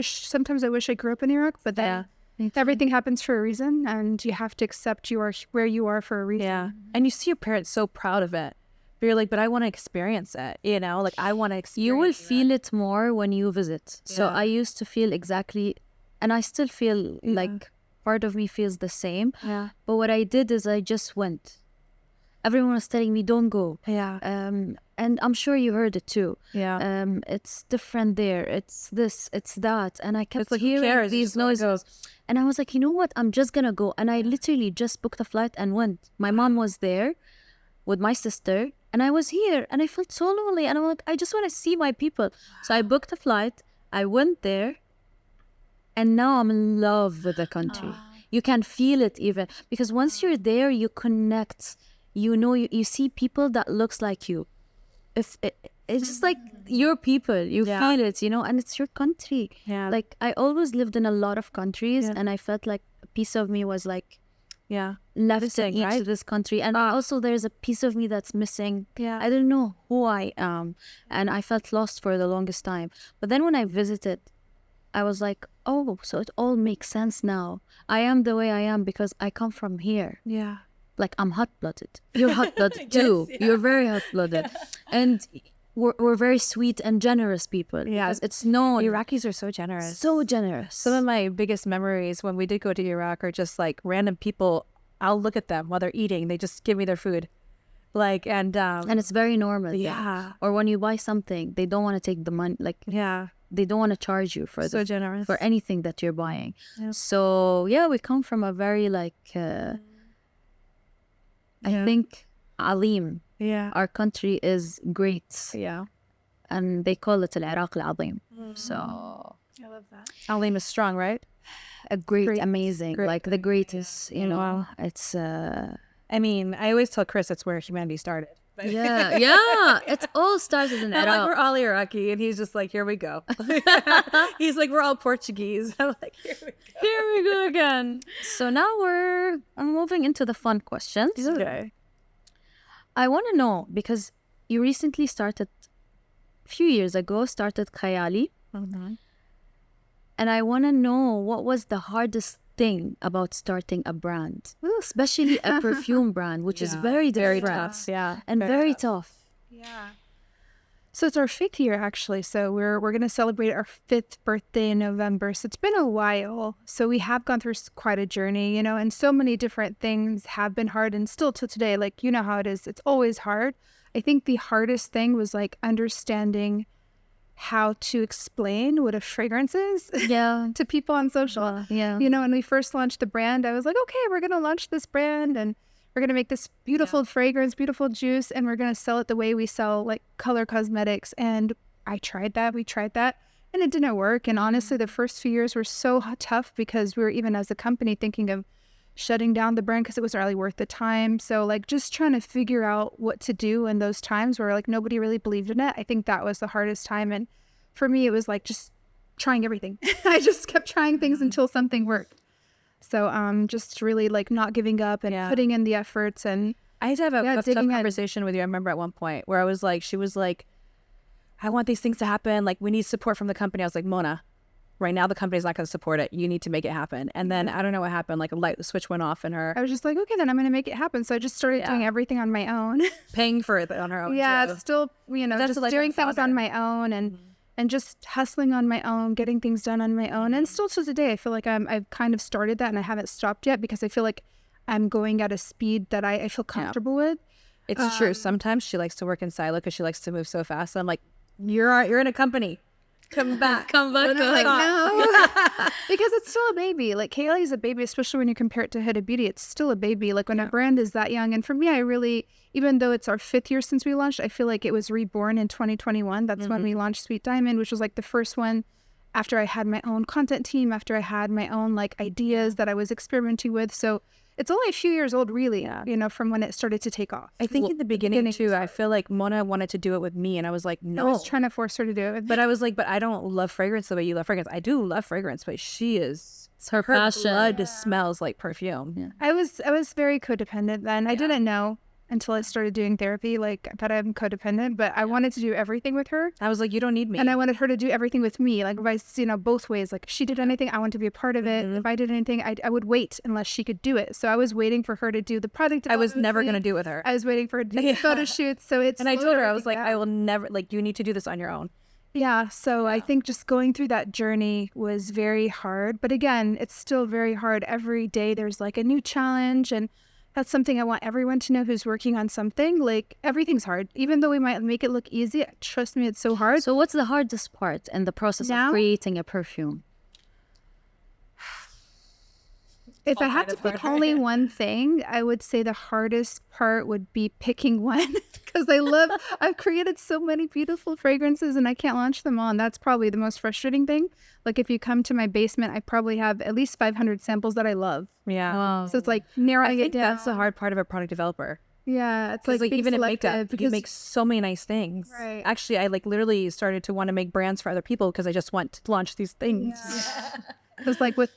sometimes I wish I grew up in Iraq, but then everything happens for a reason, and you have to accept you are where you are for a reason. Yeah. And you see your parents so proud of it. But you're like, but I want to experience it, I want to experience You will feel it more when you visit. So I used to feel exactly, and I still feel part of me feels the same. Yeah. But what I did is I just went. Everyone was telling me, don't go. Yeah. And I'm sure you heard it too. Yeah. It's different there. It's this, it's that. And I kept Who hearing cares? these noises. And I was like, you know what? I'm just going to go. And I literally just booked a flight and went. My mom was there with my sister. And I was here. And I felt so lonely. And I'm like, I just want to see my people. So I booked a flight. I went there. And now I'm in love with the country. You can feel it even. Because once you're there, you connect. You know, you see people that looks like you. It's just like your people. You feel it, you know, and it's your country. Yeah. Like, I always lived in a lot of countries, and I felt like a piece of me was like left Missing, in each right? of this country. And also there's a piece of me that's missing. Yeah. I don't know who I am. And I felt lost for the longest time. But then when I visited, I was like, oh, so it all makes sense now. I am the way I am because I come from here. Yeah. Like, I'm hot-blooded. You're hot-blooded too. You're very hot-blooded. And we're very sweet and generous people. Yeah. Because it's known. Iraqis are so generous. So generous. Some of my biggest memories when we did go to Iraq are just like random people. I'll look at them while they're eating. They just give me their food. Like, and it's very normal. yeah. Or when you buy something, they don't want to take the money. Like, yeah. they don't want to charge you for So generous. for anything that you're buying. Yeah. So, yeah, we come from a very, like, I think, Alim. Yeah. Our country is great. Yeah. And they call it Al-Iraq Al-Azim. So, I love that. Alim is strong, right? a great, amazing, great. like the greatest, you know. Wow. It's, I mean, I always tell Chris it's where humanity started. yeah, it all started in I'm like, Iraq. we're all Iraqi, and he's just like, here we go. He's like, we're all Portuguese. I'm like, here we go again. So now I'm moving into the fun questions. Okay. I want to know, because you recently started, a few years ago, started Khayali. Mm-hmm. And I want to know, what was the hardest thing about starting a brand, especially a perfume brand, which is very different, tough. Yeah. and very tough. Yeah. So it's our 5th year, actually. So we're going to celebrate our 5th birthday in November. So it's been a while. So we have gone through quite a journey, you know, and so many different things have been hard, and still to today, like, you know how it is. It's always hard. I think the hardest thing was like understanding how to explain what a fragrance is Yeah. to people on social. Yeah. You know, when we first launched the brand, I was like, okay, we're going to launch this brand and we're going to make this beautiful fragrance, beautiful juice, and we're going to sell it the way we sell like color cosmetics. And I tried that. We tried that. And it didn't work. And honestly, the first few years were so tough because we were, even as a company, thinking of shutting down the brand because it wasn't really worth the time. So like just trying to figure out what to do in those times where like nobody really believed in it. I think that was the hardest time. And for me, it was like just trying everything. I just kept trying things until something worked. So just really like not giving up and putting in the efforts. And I had to have a tough digging in. conversation with you. I remember at one point where I was like, she was like, I want these things to happen. Like, we need support from the company. I was like, Mona, right now the company's not going to support it. You need to make it happen. And then I don't know what happened. Like the switch went off in her. I was just like, okay, then I'm going to make it happen. So I just started doing everything on my own. Paying for it on her own. Yeah, too. still, you know, That's just like doing a things founder. on my own and just hustling on my own, getting things done on my own. And still to today, I feel like I've kind of started that and I haven't stopped yet because I feel like I'm going at a speed that I feel comfortable with. It's true. Sometimes she likes to work in silo because she likes to move so fast. I'm like, you're in a company. Come back. Come back to Like, no, because it's still a baby. Like Kaylee is a baby, especially when you compare it to Huda Beauty. It's still a baby. Like when a brand is that young. And for me, I really, even though it's our 5th year since we launched, I feel like it was reborn in 2021. That's when we launched Sweet Diamond, which was like the first one after I had my own content team, after I had my own like ideas that I was experimenting with. So it's only a few years old, really, you know, from when it started to take off. I think in the beginning too, I feel like Mona wanted to do it with me, and I was like, I no. was trying to force her to do it. But I was like, but I don't love fragrance the way you love fragrance. I do love fragrance, but she is. It's her passion. Blood smells like perfume. Yeah. I was very codependent then. I didn't know until I started doing therapy, like that I'm codependent, but I wanted to do everything with her. I was like, you don't need me. And I wanted her to do everything with me, like vice, you know, both ways. Like if she did anything, I wanted to be a part of it. If I did anything, I would wait unless she could do it. So I was waiting for her to do the product. I was never going to development. do it with her. I was waiting for her to do the photo shoots. So it's And I told her, I was like, everything I out. will never, like, you need to do this on your own. Yeah, so I think just going through that journey was very hard. But again, it's still very hard. Every day there's like a new challenge, and that's something I want everyone to know who's working on something. Like, everything's hard. Even though we might make it look easy, trust me, it's so hard. So what's the hardest part in the process of creating a perfume? If I had to pick only one thing, I would say the hardest part would be picking one, because I've created so many beautiful fragrances and I can't launch them all. And that's probably the most frustrating thing. Like, if you come to my basement, I probably have at least 500 samples that I love. Yeah. Wow. So it's like narrowing it down. That's the hard part of a product developer. Yeah. It's like even in makeup, because you make so many nice things. Right. Actually, I like literally started to want to make brands for other people because I just want to launch these things. Yeah. Because like with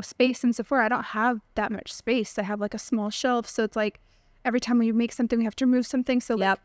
space in Sephora, I don't have that much space. I have like a small shelf. So it's like every time we make something, we have to remove something. So like,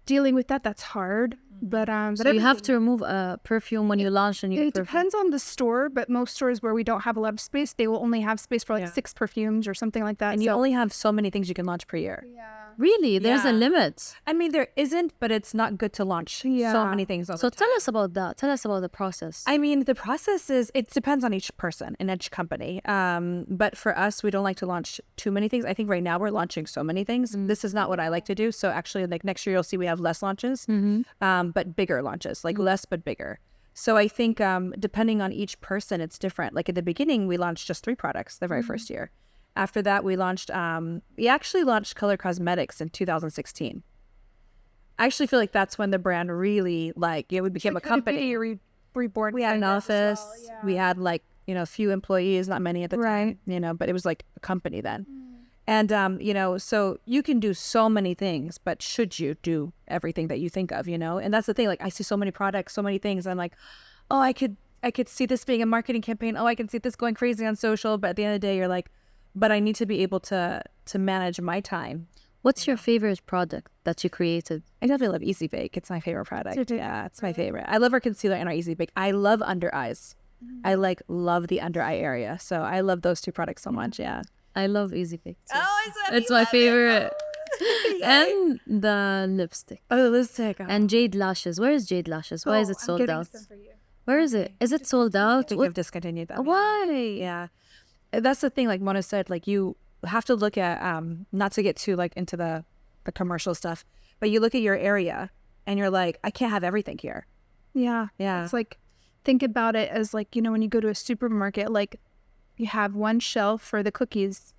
dealing with that's hard. But so you have to remove a perfume when you launch a new perfume? It depends on the store, but most stores where we don't have a lot of space, they will only have space for like 6 perfumes or something like that. And you only have so many things you can launch per year. Yeah. Really? There's a limit? I mean, there isn't, but it's not good to launch so many things. So tell us about that. Tell us about the process. I mean, the process it depends on each person and each company. But for us, we don't like to launch too many things. I think right now we're launching so many things. This is not what I like to do. So actually, like next year, you'll see we have less launches, but bigger launches, like less but bigger. So I think depending on each person, it's different. Like at the beginning, we launched just 3 products the very first year. After that, we actually launched color cosmetics in 2016. I actually feel like that's when the brand really we became a company. Reborn. We had an office. We had a few employees, not many at the time, but it was like a company then. And, so you can do so many things, but should you do everything that you think of, And that's the thing. Like, I see so many products, so many things. I'm like, oh, I could see this being a marketing campaign. Oh, I can see this going crazy on social. But at the end of the day, you're like, but I need to be able to manage my time. What's your favorite product that you created? I definitely love Easy Bake. It's my favorite product. Yeah, it's my favorite. I love our concealer and our Easy Bake. I love under eyes. I love the under eye area. So I love those 2 products so much. Yeah. I love Easy Bake too. It's my favorite. And the lipstick. Oh, the lipstick. Oh. And Jade Lashes. Where is Jade Lashes? Why is it sold out? Where is it? Is it sold out? We've discontinued that. Why? Yeah. That's the thing, like Mona said, like you have to look at, not to get too into the commercial stuff, but you look at your area and you're like, I can't have everything here. Yeah. Yeah. It's like, think about it as like, when you go to a supermarket, like you have one shelf for the cookies.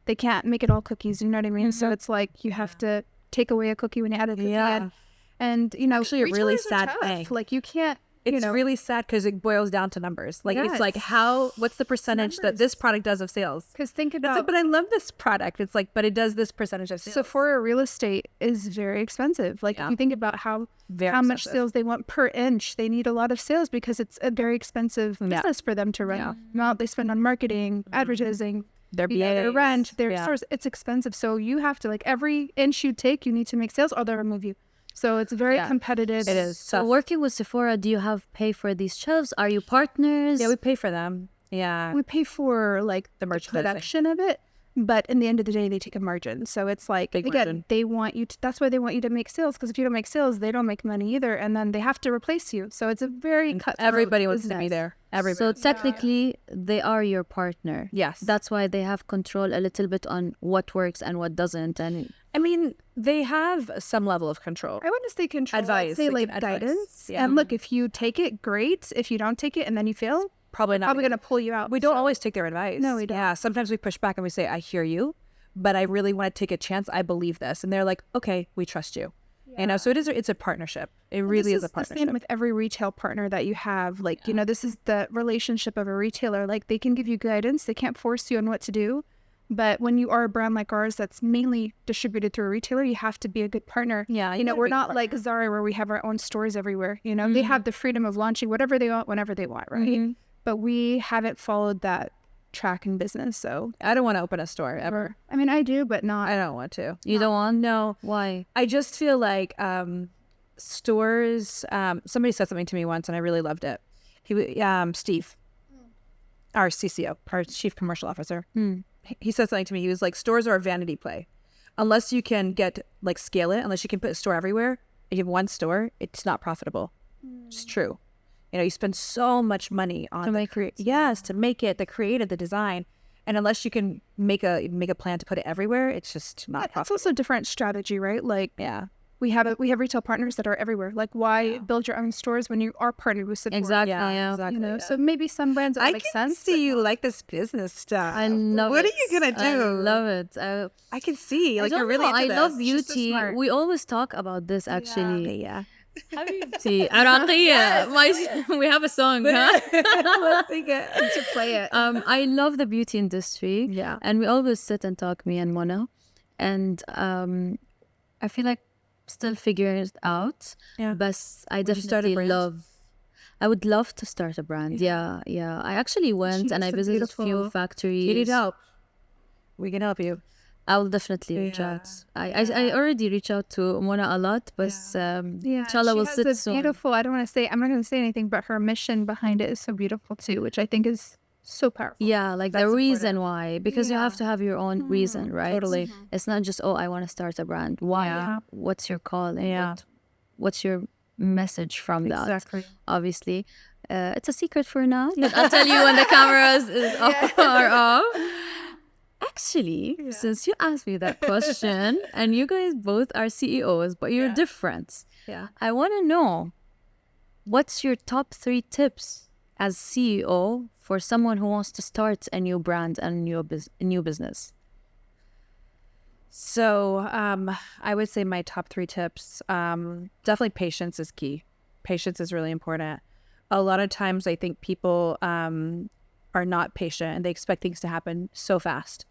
They can't make it all cookies, you know what I mean? So it's like you have to take away a cookie when you add a cookie in. And, actually a really sad thing. Like you can't, it's really sad because it boils down to numbers. Like, Yes. it's like what's the percentage that this product does of sales? because think It's about, like, but I love this product. It's like, but it does this percentage of sales. Sephora real estate is very expensive. Like if you think about how much sales they want per inch, they need a lot of sales because it's a very expensive business for them to run. The amount they spend on marketing, advertising, their their rent, their Yeah. stores, it's expensive. So you have to, like, every inch you take, you need to make sales or they'll remove you. So it's very competitive. It is. So working with Sephora, do you have pay for these shelves? Are you partners? Yeah, we pay for them. Yeah. We pay for like The merchandising. production of it, but in the end of the day, they take a margin. So it's like, Big again, margin. they want you to, that's why they want you to make sales, because if you don't make sales, they don't make money either. And then they have to replace you. So it's a very cutthroat Everybody wants to be business. there. Everybody. So technically, they are your partner. Yes. That's why they have control a little bit on what works and what doesn't. And I mean, they have some level of control. I want to say control. Advice, I'd say like like advice. guidance. Yeah. And look, if you take it, great. If you don't take it and then you fail, Probably not. probably going to pull you out. We don't always take their advice. No, we don't. Yeah, sometimes we push back and we say, I hear you, but I really want to take a chance. I believe this. And they're like, okay, we trust you. So it's a partnership. It really is a The partnership. same with every retail partner that you have. Like, this is the relationship of a retailer. Like, they can give you guidance. They can't force you on what to do. But when you are a brand like ours that's mainly distributed through a retailer, you have to be a good partner. Yeah, you gotta we're be a not like Zara where we have our own stores everywhere. They have the freedom of launching whatever they want, whenever they want, right? But we haven't followed that track in business. So I don't want to open a store ever. I mean, I do, but not. I don't want to. you don't want? No. Why? I just feel like stores, somebody said something to me once and I really loved it. Steve, our CCO, our Chief Commercial Officer, he said something to me. He was like, stores are a vanity play. Unless you can scale it, unless you can put a store everywhere, if you have one store, it's not profitable. It's true. You know, you spend so much money on To make it. to make it, the creative, the design. And unless you can make a plan to put it everywhere, it's just not It's profitable. also a different strategy, right? Like Yeah. we have retail partners that are everywhere. Like why build your own stores when you are partnered with Sephora? Exactly. Yeah, Yeah. exactly. You know, so maybe some brands that I make can sense. see you like this business stuff. I love What it. are you gonna do? I love it. I can see. Like I you're don't really know. into I love this. beauty. smart. We always talk about this actually. Yeah. حبيبتي عراقية. We have a song, huh? Let's sing it. to play it. I love the beauty industry. Yeah. And we always sit and talk, me and Mona. And I feel like still figuring it out. Yeah. But I Would you start a definitely brand? I would love to start a brand. Yeah. I actually went and I does a visited a few beautiful- factories. You need help. We can help you. I will definitely reach Yeah. out. I already reach out to Mona a lot, but inshallah she we'll has sit a soon. beautiful. I'm not going to say anything, but her mission behind it is so beautiful too, which I think is so powerful. Yeah, like the That's reason why, because you have to have your own reason, right? Totally. It's not just, I want to start a brand. Why? Yeah. What's your calling? Yeah. What's your message from that? Exactly. Obviously, it's a secret for now, but I'll tell you when the cameras are off. Actually, since you asked me that question, and you guys both are CEOs, but you're different. Yeah. I want to know, what's your top 3 tips as CEO for someone who wants to start a new brand and a new business? So I would say my top 3 tips, definitely patience is key. Patience is really important. A lot of times I think people are not patient and they expect things to happen so fast.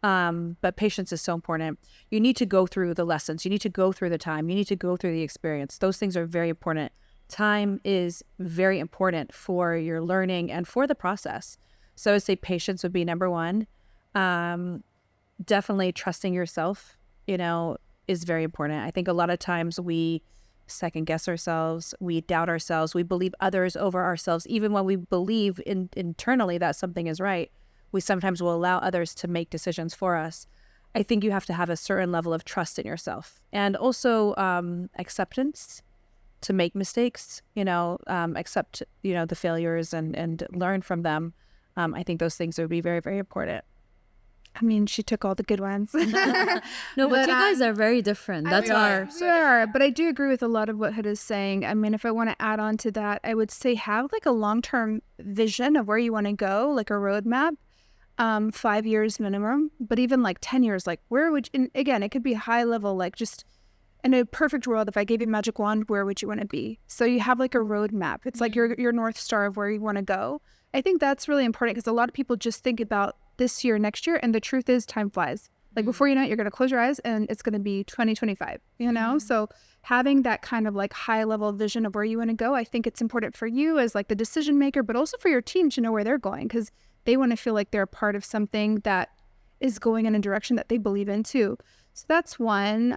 But patience is so important. You need to go through the lessons. You need to go through the time. You need to go through the experience. Those things are very important. Time is very important for your learning and for the process. So I would say patience would be number 1. Definitely trusting yourself, is very important. I think a lot of times we second guess ourselves, we doubt ourselves, we believe others over ourselves. Even when we believe internally that something is right, we sometimes will allow others to make decisions for us. I think you have to have a certain level of trust in yourself, and also acceptance to make mistakes, accept, the failures and learn from them. I think those things would be very, very important. I mean, she took all the good ones. No, but you guys are very different. That's why. We are, but I do agree with a lot of what Hood is saying. I mean, if I want to add on to that, I would say have like a long-term vision of where you want to go, like a roadmap, 5 years minimum, but even like 10 years, like where would you, and again, it could be high level, like just in a perfect world, if I gave you a magic wand, where would you want to be? So you have like a roadmap. It's like your North Star of where you want to go. I think that's really important because a lot of people just think about this year, next year, and the truth is time flies. Like before you know it, you're going to close your eyes and it's going to be 2025, So having that kind of like high level vision of where you want to go, I think it's important for you as like the decision maker, but also for your team to know where they're going because they want to feel like they're a part of something that is going in a direction that they believe in too. So that's one.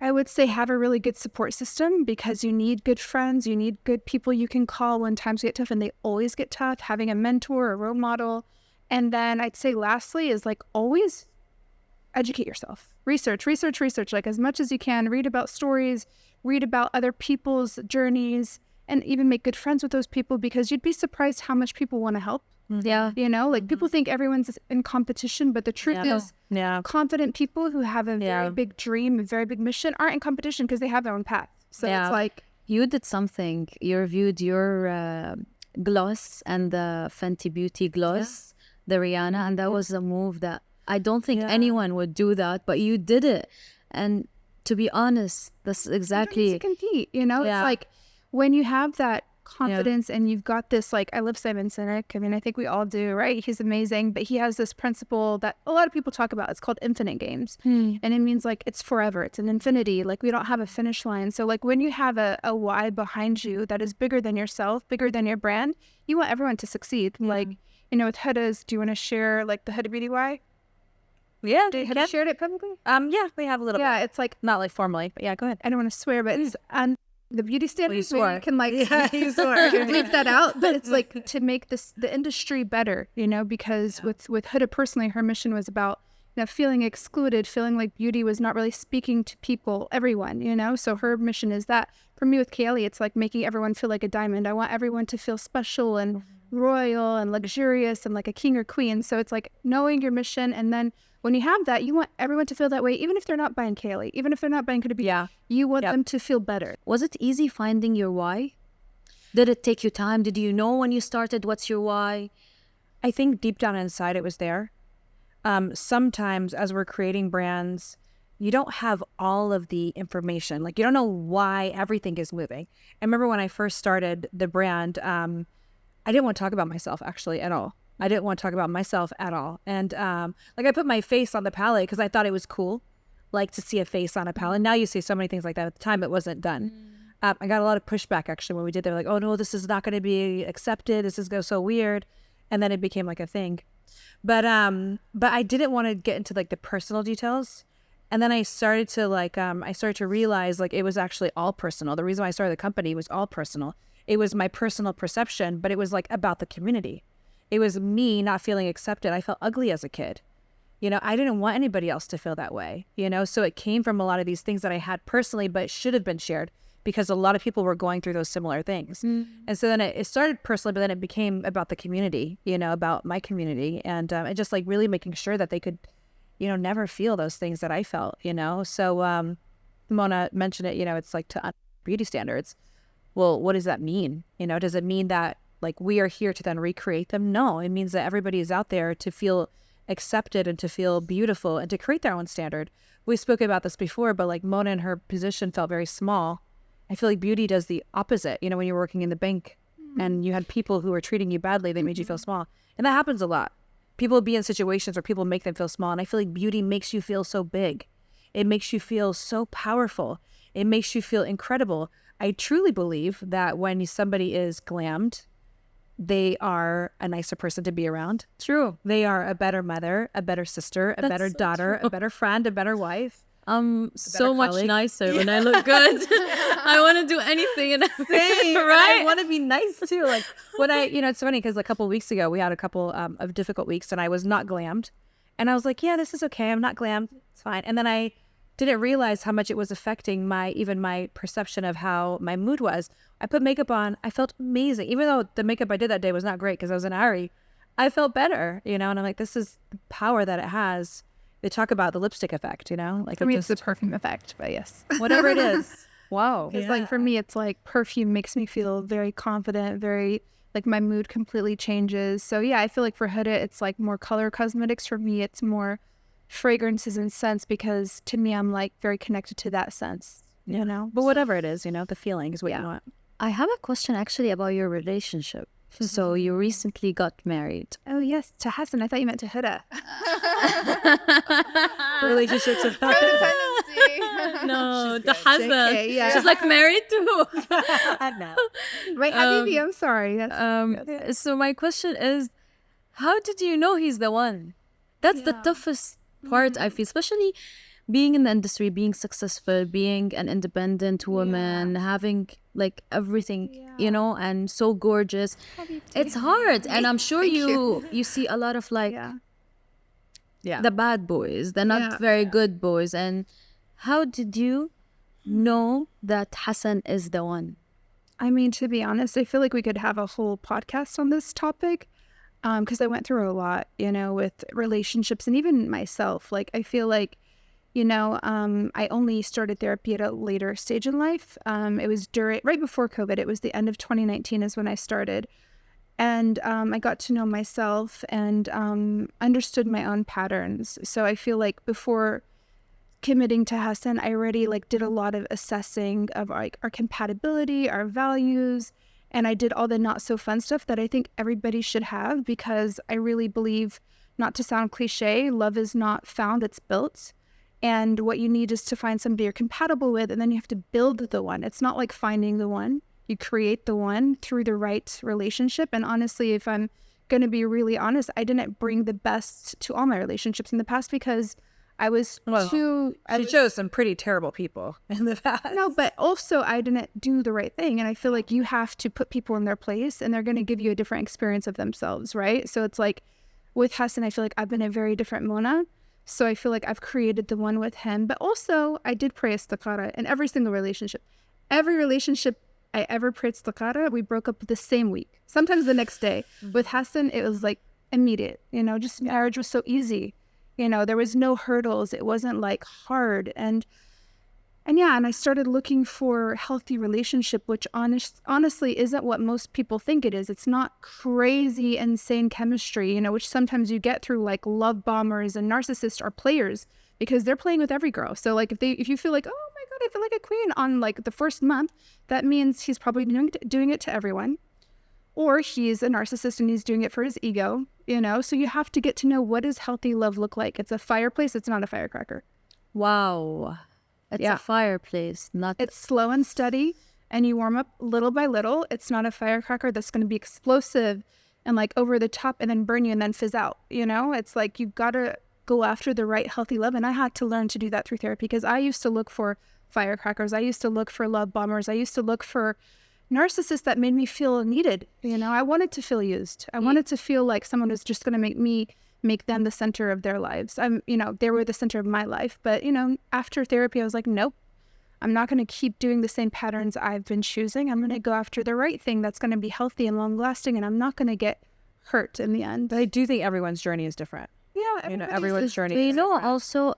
I would say have a really good support system because you need good friends, you need good people you can call when times get tough, and they always get tough, having a mentor, a role model. And then I'd say lastly is like always educate yourself. Research, like as much as you can. Read about stories, read about other people's journeys, and even make good friends with those people because you'd be surprised how much people want to help. Yeah. Like people think everyone's in competition, but the truth is confident people who have a very big dream, a very big mission aren't in competition because they have their own path. So it's like... You did something. You reviewed your gloss and the Fenty Beauty gloss, the Rihanna, and that was a move that I don't think anyone would do that, but you did it. And to be honest, that's exactly... You don't need to compete, It's like when you have that confidence and you've got this, like, I love Simon Sinek. I mean, I think we all do, right? He's amazing, but he has this principle that a lot of people talk about. It's called infinite games. And it means like it's forever. It's an infinity. Like we don't have a finish line. So like when you have a why behind you that is bigger than yourself, bigger than your brand, you want everyone to succeed. Like, with Huda's, do you want to share like the Huda Beauty why? Yeah. Have you shared it publicly? Yeah, we have a little bit. Yeah, it's like, not like formally, but yeah, go ahead. I don't want to swear, but it's on the beauty standards. Well, You can like you swore. leave that out, but it's like to make the industry better, because with Huda personally, her mission was about feeling excluded, feeling like beauty was not really speaking to people, everyone, So her mission is that. For me with Kaylee, it's like making everyone feel like a diamond. I want everyone to feel special and royal and luxurious and like a king or queen. So it's like knowing your mission, and then when you have that, you want everyone to feel that way, even if they're not buying Kaylee, even if they're not buying Could Be. Yeah. You want them to feel better. Was it easy finding your why? Did it take you time? Did you know when you started what's your why? I think deep down inside it was there. Sometimes as we're creating brands, you don't have all of the information. Like, you don't know why everything is moving. I remember when I first started the brand, I didn't want to talk about myself actually at all. I didn't want to talk about myself at all. And like I put my face on the palette because I thought it was cool, like to see a face on a palette. Now you see so many things like that. At the time, it wasn't done. I got a lot of pushback actually when we did. They're like, oh no, this is not going to be accepted. This is go so weird. And then it became like a thing. But I didn't want to get into like the personal details. And then I started to realize like it was actually all personal. The reason why I started the company was all personal. It was my personal perception, but it was like about the community. It was me not feeling accepted. I felt ugly as a kid. I didn't want anybody else to feel that way, So it came from a lot of these things that I had personally, but should have been shared because a lot of people were going through those similar things. And so then it started personally, but then it became about the community, about my community. And just like really making sure that they could, never feel those things that I felt, So Mona mentioned it, it's like to beauty standards. Well, what does that mean? Does it mean that like we are here to then recreate them? No, it means that everybody is out there to feel accepted and to feel beautiful and to create their own standard. We spoke about this before, but like Mona in her position felt very small. I feel like beauty does the opposite. When you're working in the bank and you had people who were treating you badly, they made you feel small. And that happens a lot. People be in situations where people make them feel small. And I feel like beauty makes you feel so big. It makes you feel so powerful. It makes you feel incredible. I truly believe that when somebody is glammed, they are a nicer person to be around. True. They are a better mother, a better sister, a better daughter, a better friend, a better wife. So much nicer when I look good. I want to do anything and everything, right? I want to be nice too. Like when it's funny because a couple of weeks ago we had a couple of difficult weeks and I was not glammed, and I was like, yeah, this is okay. I'm not glammed. It's fine. And then I didn't realize how much it was affecting my perception of how my mood was. I put makeup on. I felt amazing, even though the makeup I did that day was not great because I was in a hurry. I felt better, And I'm like, this is the power that it has. They talk about the lipstick effect, Like for me, it's the perfume effect, but yes, whatever it is. Wow. Because like for me, it's like perfume makes me feel very confident, very like my mood completely changes. So yeah, I feel like for Huda, it's like more color cosmetics. For me, it's more fragrances and scents because to me, I'm like very connected to that sense, But whatever it is, the feeling is what you want. I have a question actually about your relationship. So you recently got married. Oh yes, to Hassan. I thought you meant to Huda. Relationships with No, to Hassan. Yeah. She's like married too. No. Right, Habibi, I'm sorry. So my question is, how did you know he's the one? That's the toughest part, I feel, especially being in the industry, being successful, being an independent woman, having like everything, and so gorgeous. It's hard. And I'm sure you see a lot of like the bad boys, the not very good boys. And how did you know that Hassan is the one? I mean, to be honest, I feel like we could have a whole podcast on this topic because I went through a lot, with relationships and even myself. Like, I feel like, I only started therapy at a later stage in life. It was right before COVID. It was the end of 2019 is when I started. And I got to know myself and understood my own patterns. So I feel like before committing to Hassan, I already like did a lot of assessing of like our compatibility, our values, and I did all the not so fun stuff that I think everybody should have because I really believe, not to sound cliche, love is not found, it's built. And what you need is to find somebody you're compatible with, and then you have to build the one. It's not like finding the one. You create the one through the right relationship. And honestly, if I'm going to be really honest, I didn't bring the best to all my relationships in the past because I was She chose some pretty terrible people in the past. No, but also I didn't do the right thing. And I feel like you have to put people in their place and they're going to give you a different experience of themselves, right? So it's like with Hassan, I feel like I've been a very different Mona. So I feel like I've created the one with him. But also, I did pray istikhara in every single relationship. Every relationship I ever prayed istikhara, we broke up the same week. Sometimes the next day. With Hassan, it was like immediate. Just marriage was so easy. There was no hurdles. It wasn't like hard. And I started looking for healthy relationship, which honestly isn't what most people think it is. It's not crazy, insane chemistry, which sometimes you get through like love bombers and narcissists are players because they're playing with every girl. So like if you feel like, oh my God, I feel like a queen on like the first month, that means he's probably doing it to everyone. Or he's a narcissist and he's doing it for his ego, So you have to get to know, what does healthy love look like? It's a fireplace. It's not a firecracker. Wow. It's a fireplace, not... It's slow and steady, and you warm up little by little. It's not a firecracker that's going to be explosive and like over the top and then burn you and then fizz out, It's like you've got to go after the right healthy love. And I had to learn to do that through therapy because I used to look for firecrackers. I used to look for love bombers. I used to look for narcissists that made me feel needed. I wanted to feel used. I wanted to feel like someone was just going to make them the center of their lives. They were the center of my life. But, after therapy, I was like, nope, I'm not going to keep doing the same patterns I've been choosing. I'm going to go after the right thing that's going to be healthy and long lasting. And I'm not going to get hurt in the end. But I do think everyone's journey is different. Yeah. Everyone's journey is different. Also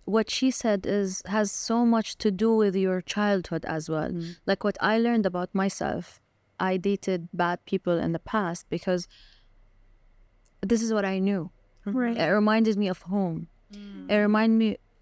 what she said has so much to do with your childhood as well. Like what I learned about myself, I dated bad people in the past because this is what I knew. Right. It reminded me of home. It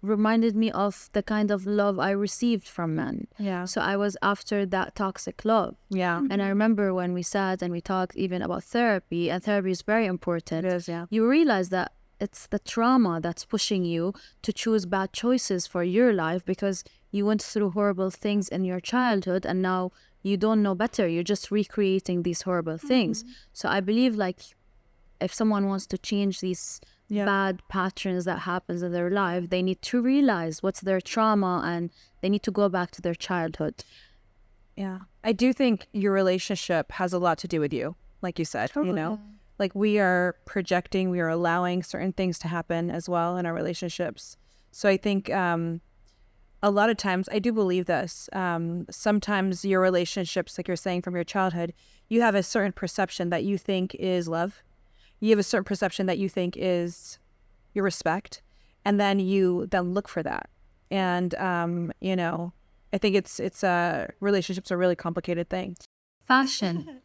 reminded me of the kind of love I received from men. Yeah. So I was after that toxic love. Yeah. And I remember when we sat and we talked even about therapy, and therapy is very important. It is, yeah. You realize that it's the trauma that's pushing you to choose bad choices for your life because you went through horrible things in your childhood and now you don't know better. You're just recreating these horrible things. So I believe like if someone wants to change these bad patterns that happens in their life, they need to realize what's their trauma and they need to go back to their childhood. Yeah. I do think your relationship has a lot to do with you, like you said, like we are projecting, we are allowing certain things to happen as well in our relationships. So I think a lot of times, I do believe this, sometimes your relationships, like you're saying from your childhood, you have a certain perception that you think is love. You have a certain perception that you think is your respect. And then you then look for that. And, I think it's relationships are a really complicated thing. Fashion.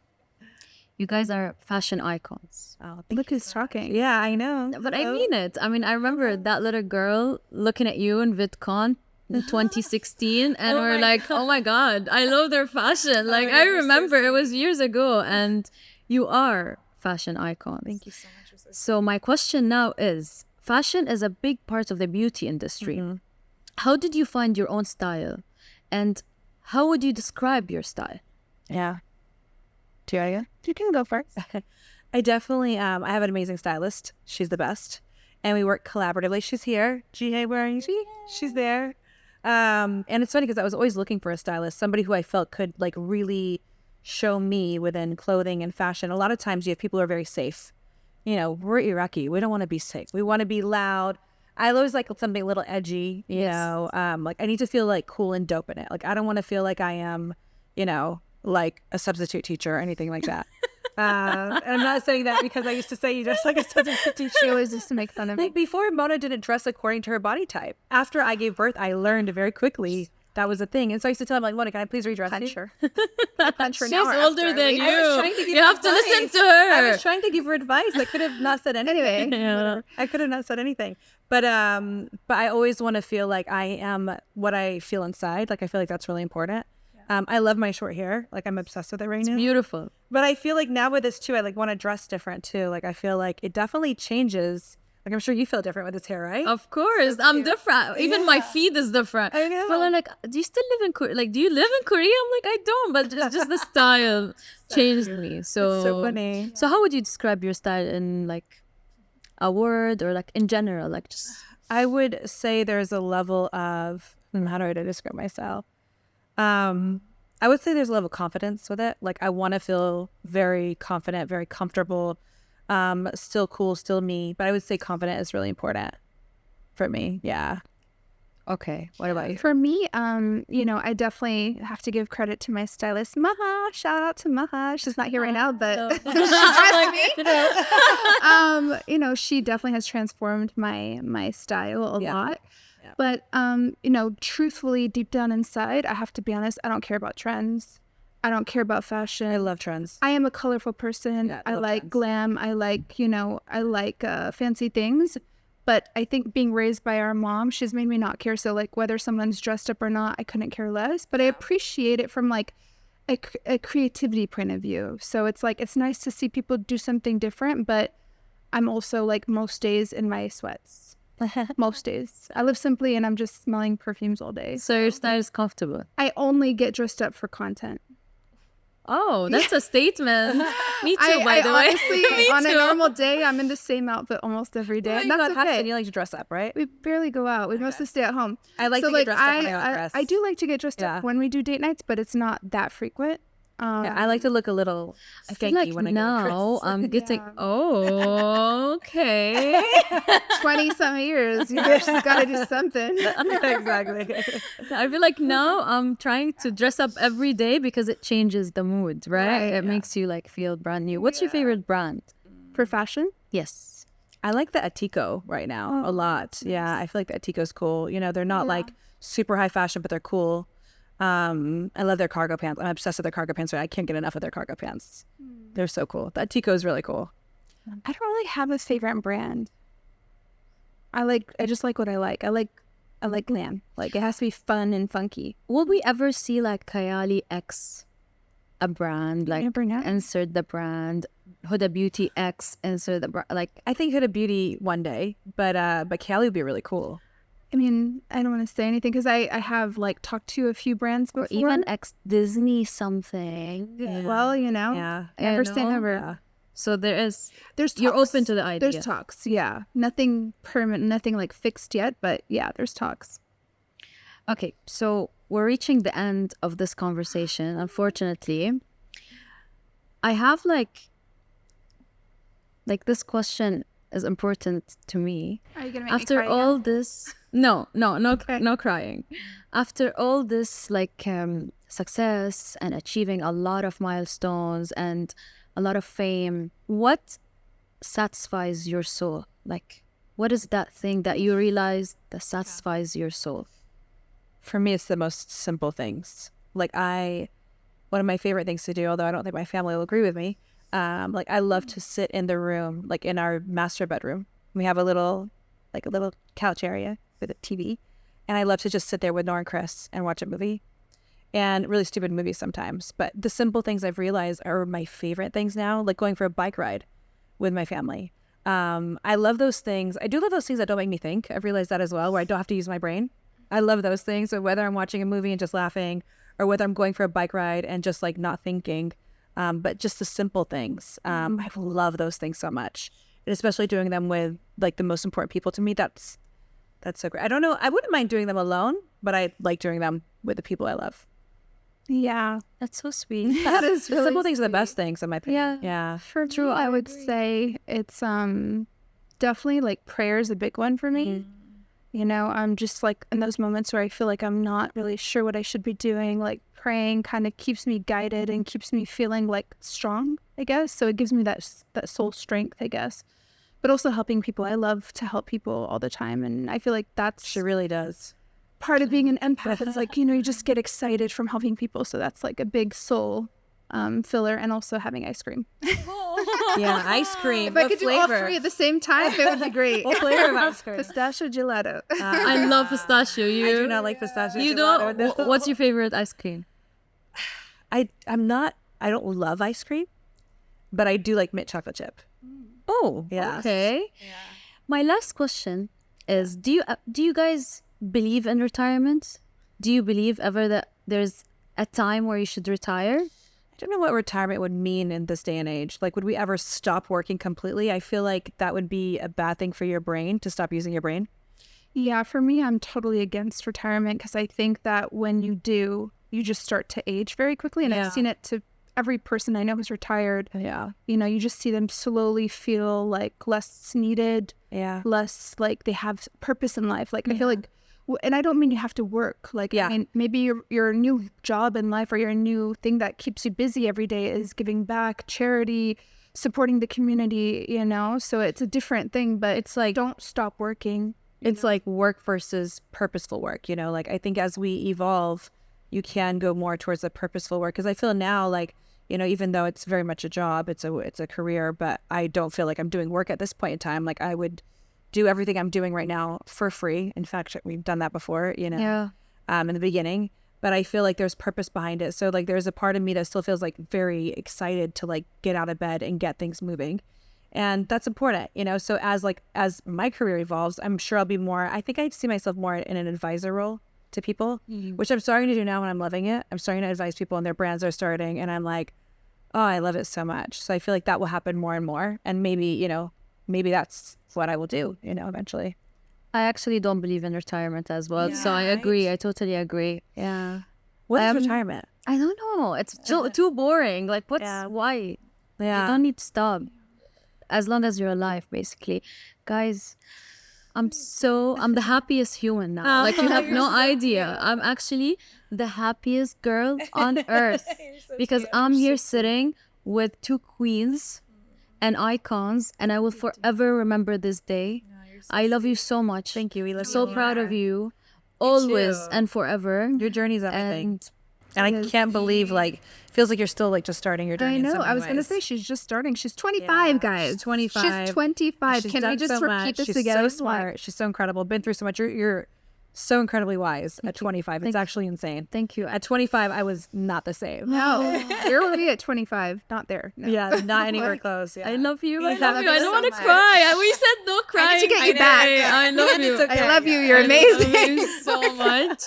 You guys are fashion icons. Oh, Look who's talking. Yeah, I know. But I mean it. I mean, I remember that little girl looking at you in VidCon in 2016 and we're like, oh my God, I love their fashion. Like, I remember it was years ago and you are fashion icons. Thank you so much. So my question now is, fashion is a big part of the beauty industry. How did you find your own style? And how would you describe your style? Yeah. Tiaria? You can go first. I definitely, I have an amazing stylist. She's the best. And we work collaboratively. She's here. G.A. where is she? She's there. And it's funny because I was always looking for a stylist, somebody who I felt could like really show me within clothing and fashion. A lot of times you have people who are very safe. We're Iraqi. We don't want to be safe. We want to be loud. I always like something a little edgy, like I need to feel like cool and dope in it. Like I don't want to feel like I am, like a substitute teacher or anything like that. And I'm not saying that because I used to say you just like a substitute teacher. She always used to make fun of me. Like before, Mona didn't dress according to her body type. After I gave birth, I learned very quickly that was a thing. And so I used to tell him, like, Mona, can I please redress you? Punch her. She's older than you. You have to advice. listen to her. I was trying to give her advice. I could have not said anything. Anyway. I could have not said anything. But I always want to feel like I am what I feel inside. Like I feel like that's really important. I love my short hair. Like I'm obsessed with it right now. Beautiful. But I feel like now with this too, I like want to dress different too. Like I feel like it definitely changes. Like I'm sure you feel different with this hair, right? Of course, I'm different. Even my feed is different. I know. Well, I'm like, do you still live in Korea? Like, do you live in Korea? I'm like, I don't, but just the style changed me. So, it's so funny. So how would you describe your style in like a word or like in general? Like just. I would say there's a level of, how do I describe myself? I would say there's a level of confidence with it. Like I want to feel very confident, very comfortable, still cool, still me. But I would say confident is really important. for me. Yeah. Okay, what about you? For me, I definitely have to give credit to my stylist, Maha. Shout out to Maha. She's not here right now, but she dressed me. She definitely has transformed my style a lot. Yeah. But truthfully, deep down inside, I have to be honest, I don't care about trends. I don't care about fashion. I love trends. I am a colorful person. Yeah, I like trends. glam. I like, fancy things. But I think being raised by our mom, she's made me not care. So like whether someone's dressed up or not, I couldn't care less. But I appreciate it from like a creativity point of view. So it's like, it's nice to see people do something different. But I'm also like most days in my sweats. Most days. I live simply and I'm just smelling perfumes all day. So your style is comfortable. I only get dressed up for content. Oh, that's a statement. Me too, by the way. Honestly, on a normal day, I'm in the same outfit almost every day. And that's okay. You like to dress up, right? We barely go out. We mostly stay at home. I like to get dressed up when I dress. I do like to get dressed up when we do date nights, but it's not that frequent. I like to look a little skanky when I now I'm getting okay 20-some years. You just gotta do something. Exactly. I feel like now I'm trying to dress up every day because it changes the mood, right? It makes you like feel brand new. What's your favorite brand for fashion? Yes, I like the Atico right now a lot. Yeah, I feel like the Atico's cool. They're not like super high fashion, but they're cool. I love their cargo pants. I'm obsessed with their cargo pants. I can't get enough of their cargo pants. They're so cool. The Atico is really cool. I don't really have a favorite brand. I just like what I like. I like glam. Like it has to be fun and funky. Will we ever see like Kayali X a brand? Like insert the brand. Huda Beauty X insert the brand. Like I think Huda Beauty one day, but Kayali would be really cool. I mean, I don't want to say anything because I have like talked to a few brands before. Or even ex Disney something. Yeah. Well, never say never. Yeah. So there's talks. You're open to the idea. There's talks, yeah. Nothing permanent, nothing like fixed yet, but yeah, there's talks. Okay, so we're reaching the end of this conversation, unfortunately. I have like this question is important to me. Are you gonna make after me cry all again? this no crying. After all this success and achieving a lot of milestones and a lot of fame, what satisfies your soul? Like what is that thing that you realize that satisfies your soul? For me, it's the most simple things. Like one of my favorite things to do, although I don't think my family will agree with me, like I love to sit in the room, like in our master bedroom. We have a little couch area with a TV, and I love to just sit there with Nora and Chris and watch a movie, and really stupid movies sometimes. But the simple things I've realized are my favorite things now, like going for a bike ride with my family. I love those things. I do love those things that don't make me think. I've realized that as well, where I don't have to use my brain. I love those things. So whether I'm watching a movie and just laughing, or whether I'm going for a bike ride and just like not thinking, but just the simple things. I love those things so much, and especially doing them with like the most important people to me. That's so great. I don't know. I wouldn't mind doing them alone, but I like doing them with the people I love. Yeah, That's so sweet. that is really Simple things are the sweet. best things, in my opinion. Yeah. For true, I would say it's definitely like prayer is a big one for me. I'm just like in those moments where I feel like I'm not really sure what I should be doing, like praying kind of keeps me guided and keeps me feeling like strong, I guess. So it gives me that soul strength, I guess. But also helping people. I love to help people all the time, and I feel like that's She really does. part of being an empath. It's like, you just get excited from helping people. So that's like a big soul filler, and also having ice cream. Yeah, ice cream. If I could do all three at the same time, it would be great. What flavor of ice cream? Pistachio gelato. I love pistachio. I do not like pistachio. You gelato. don't? What's your favorite ice cream? I don't love ice cream, but I do like mint chocolate chip. Oh, Yeah. okay. My last question is: do you guys believe in retirement? Do you believe ever that there's a time where you should retire? I don't know what retirement would mean in this day and age. Like, would we ever stop working completely? I feel like that would be a bad thing for your brain, to stop using your brain. Yeah, for me, I'm totally against retirement because I think that when you do, you just start to age very quickly. And Yeah. I've seen it to every person I know who's retired, you know, you just see them slowly feel like less needed, less like they have purpose in life. Like I feel like, and I don't mean you have to work. Like I mean, maybe your new job in life or your new thing that keeps you busy every day is giving back, charity, supporting the community, you know. So it's a different thing, but it's like don't stop working. It's like work versus purposeful work, you know. Like I think as we evolve, you can go more towards the purposeful work, because I feel now like, you know, even though it's very much a job, it's a career, but I don't feel like I'm doing work at this point in time. Like I would do everything I'm doing right now for free. In fact, we've done that before, you know, in the beginning, but I feel like there's purpose behind it. So like there's a part of me that still feels like very excited to like get out of bed and get things moving. And that's important, you know. So as my career evolves, I'm sure I'll be more, I think I see myself more in an advisor role to people, which I'm starting to do now, and I'm loving it. I'm starting to advise people, and their brands are starting, and I'm like, oh, I love it so much. So I feel like that will happen more and more, and maybe, you know, maybe that's what I will do, you know, eventually. I actually don't believe in retirement as well, so I agree. I totally agree. Yeah. What is retirement? I don't know. It's too boring. Like, why? Yeah. You don't need to stop. As long as you're alive, basically. Guys, I'm the happiest human now. Like, you have no idea. I'm actually the happiest girl on earth because I'm here sitting with two queens and icons, and I will forever remember this day. I love you so much. Thank you. We love you. So proud of you, always and forever. Your journey's everything. And I can't believe, like, feels like you're still, like, just starting your journey. I know. I was going to say, she's just starting. She's 25, guys. She's 25. She's 25. Can we just repeat this together? She's so smart. She's so incredible. Been through so much. You're so incredibly wise at 25. It's actually insane. Thank you. At 25, I was not the same. No. You're already at 25. Not there. No. Yeah, not anywhere close. Yeah. I love you. I love you. I don't want to cry. We said no crying. I need to get you back. I love you. Okay. I love you. You're amazing. I love you so much.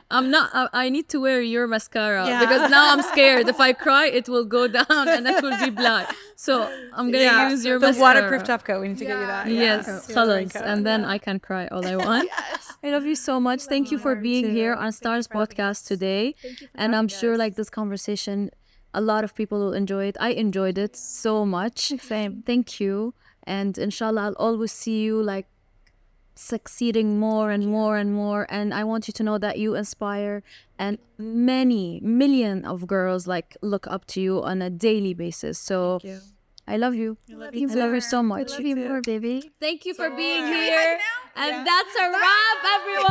I need to wear your mascara because now I'm scared. If I cry, it will go down and it will be black. So I'm going to use your the mascara. Waterproof top coat. We need to get you that. Yes, colors. And then I can cry all I want. I love you so much. Thank you for being here on Stars podcast today. And I'm sure like this conversation, a lot of people will enjoy it. I enjoyed it so much. Same. Thank you. And inshallah, I'll always see you like succeeding more and more and more. And I want you to know that you inspire, and many million of girls like look up to you on a daily basis. So Thank you. I love you. I love you I love you so much. I love you more, baby. Thank you for being here. And that's a wrap, everyone.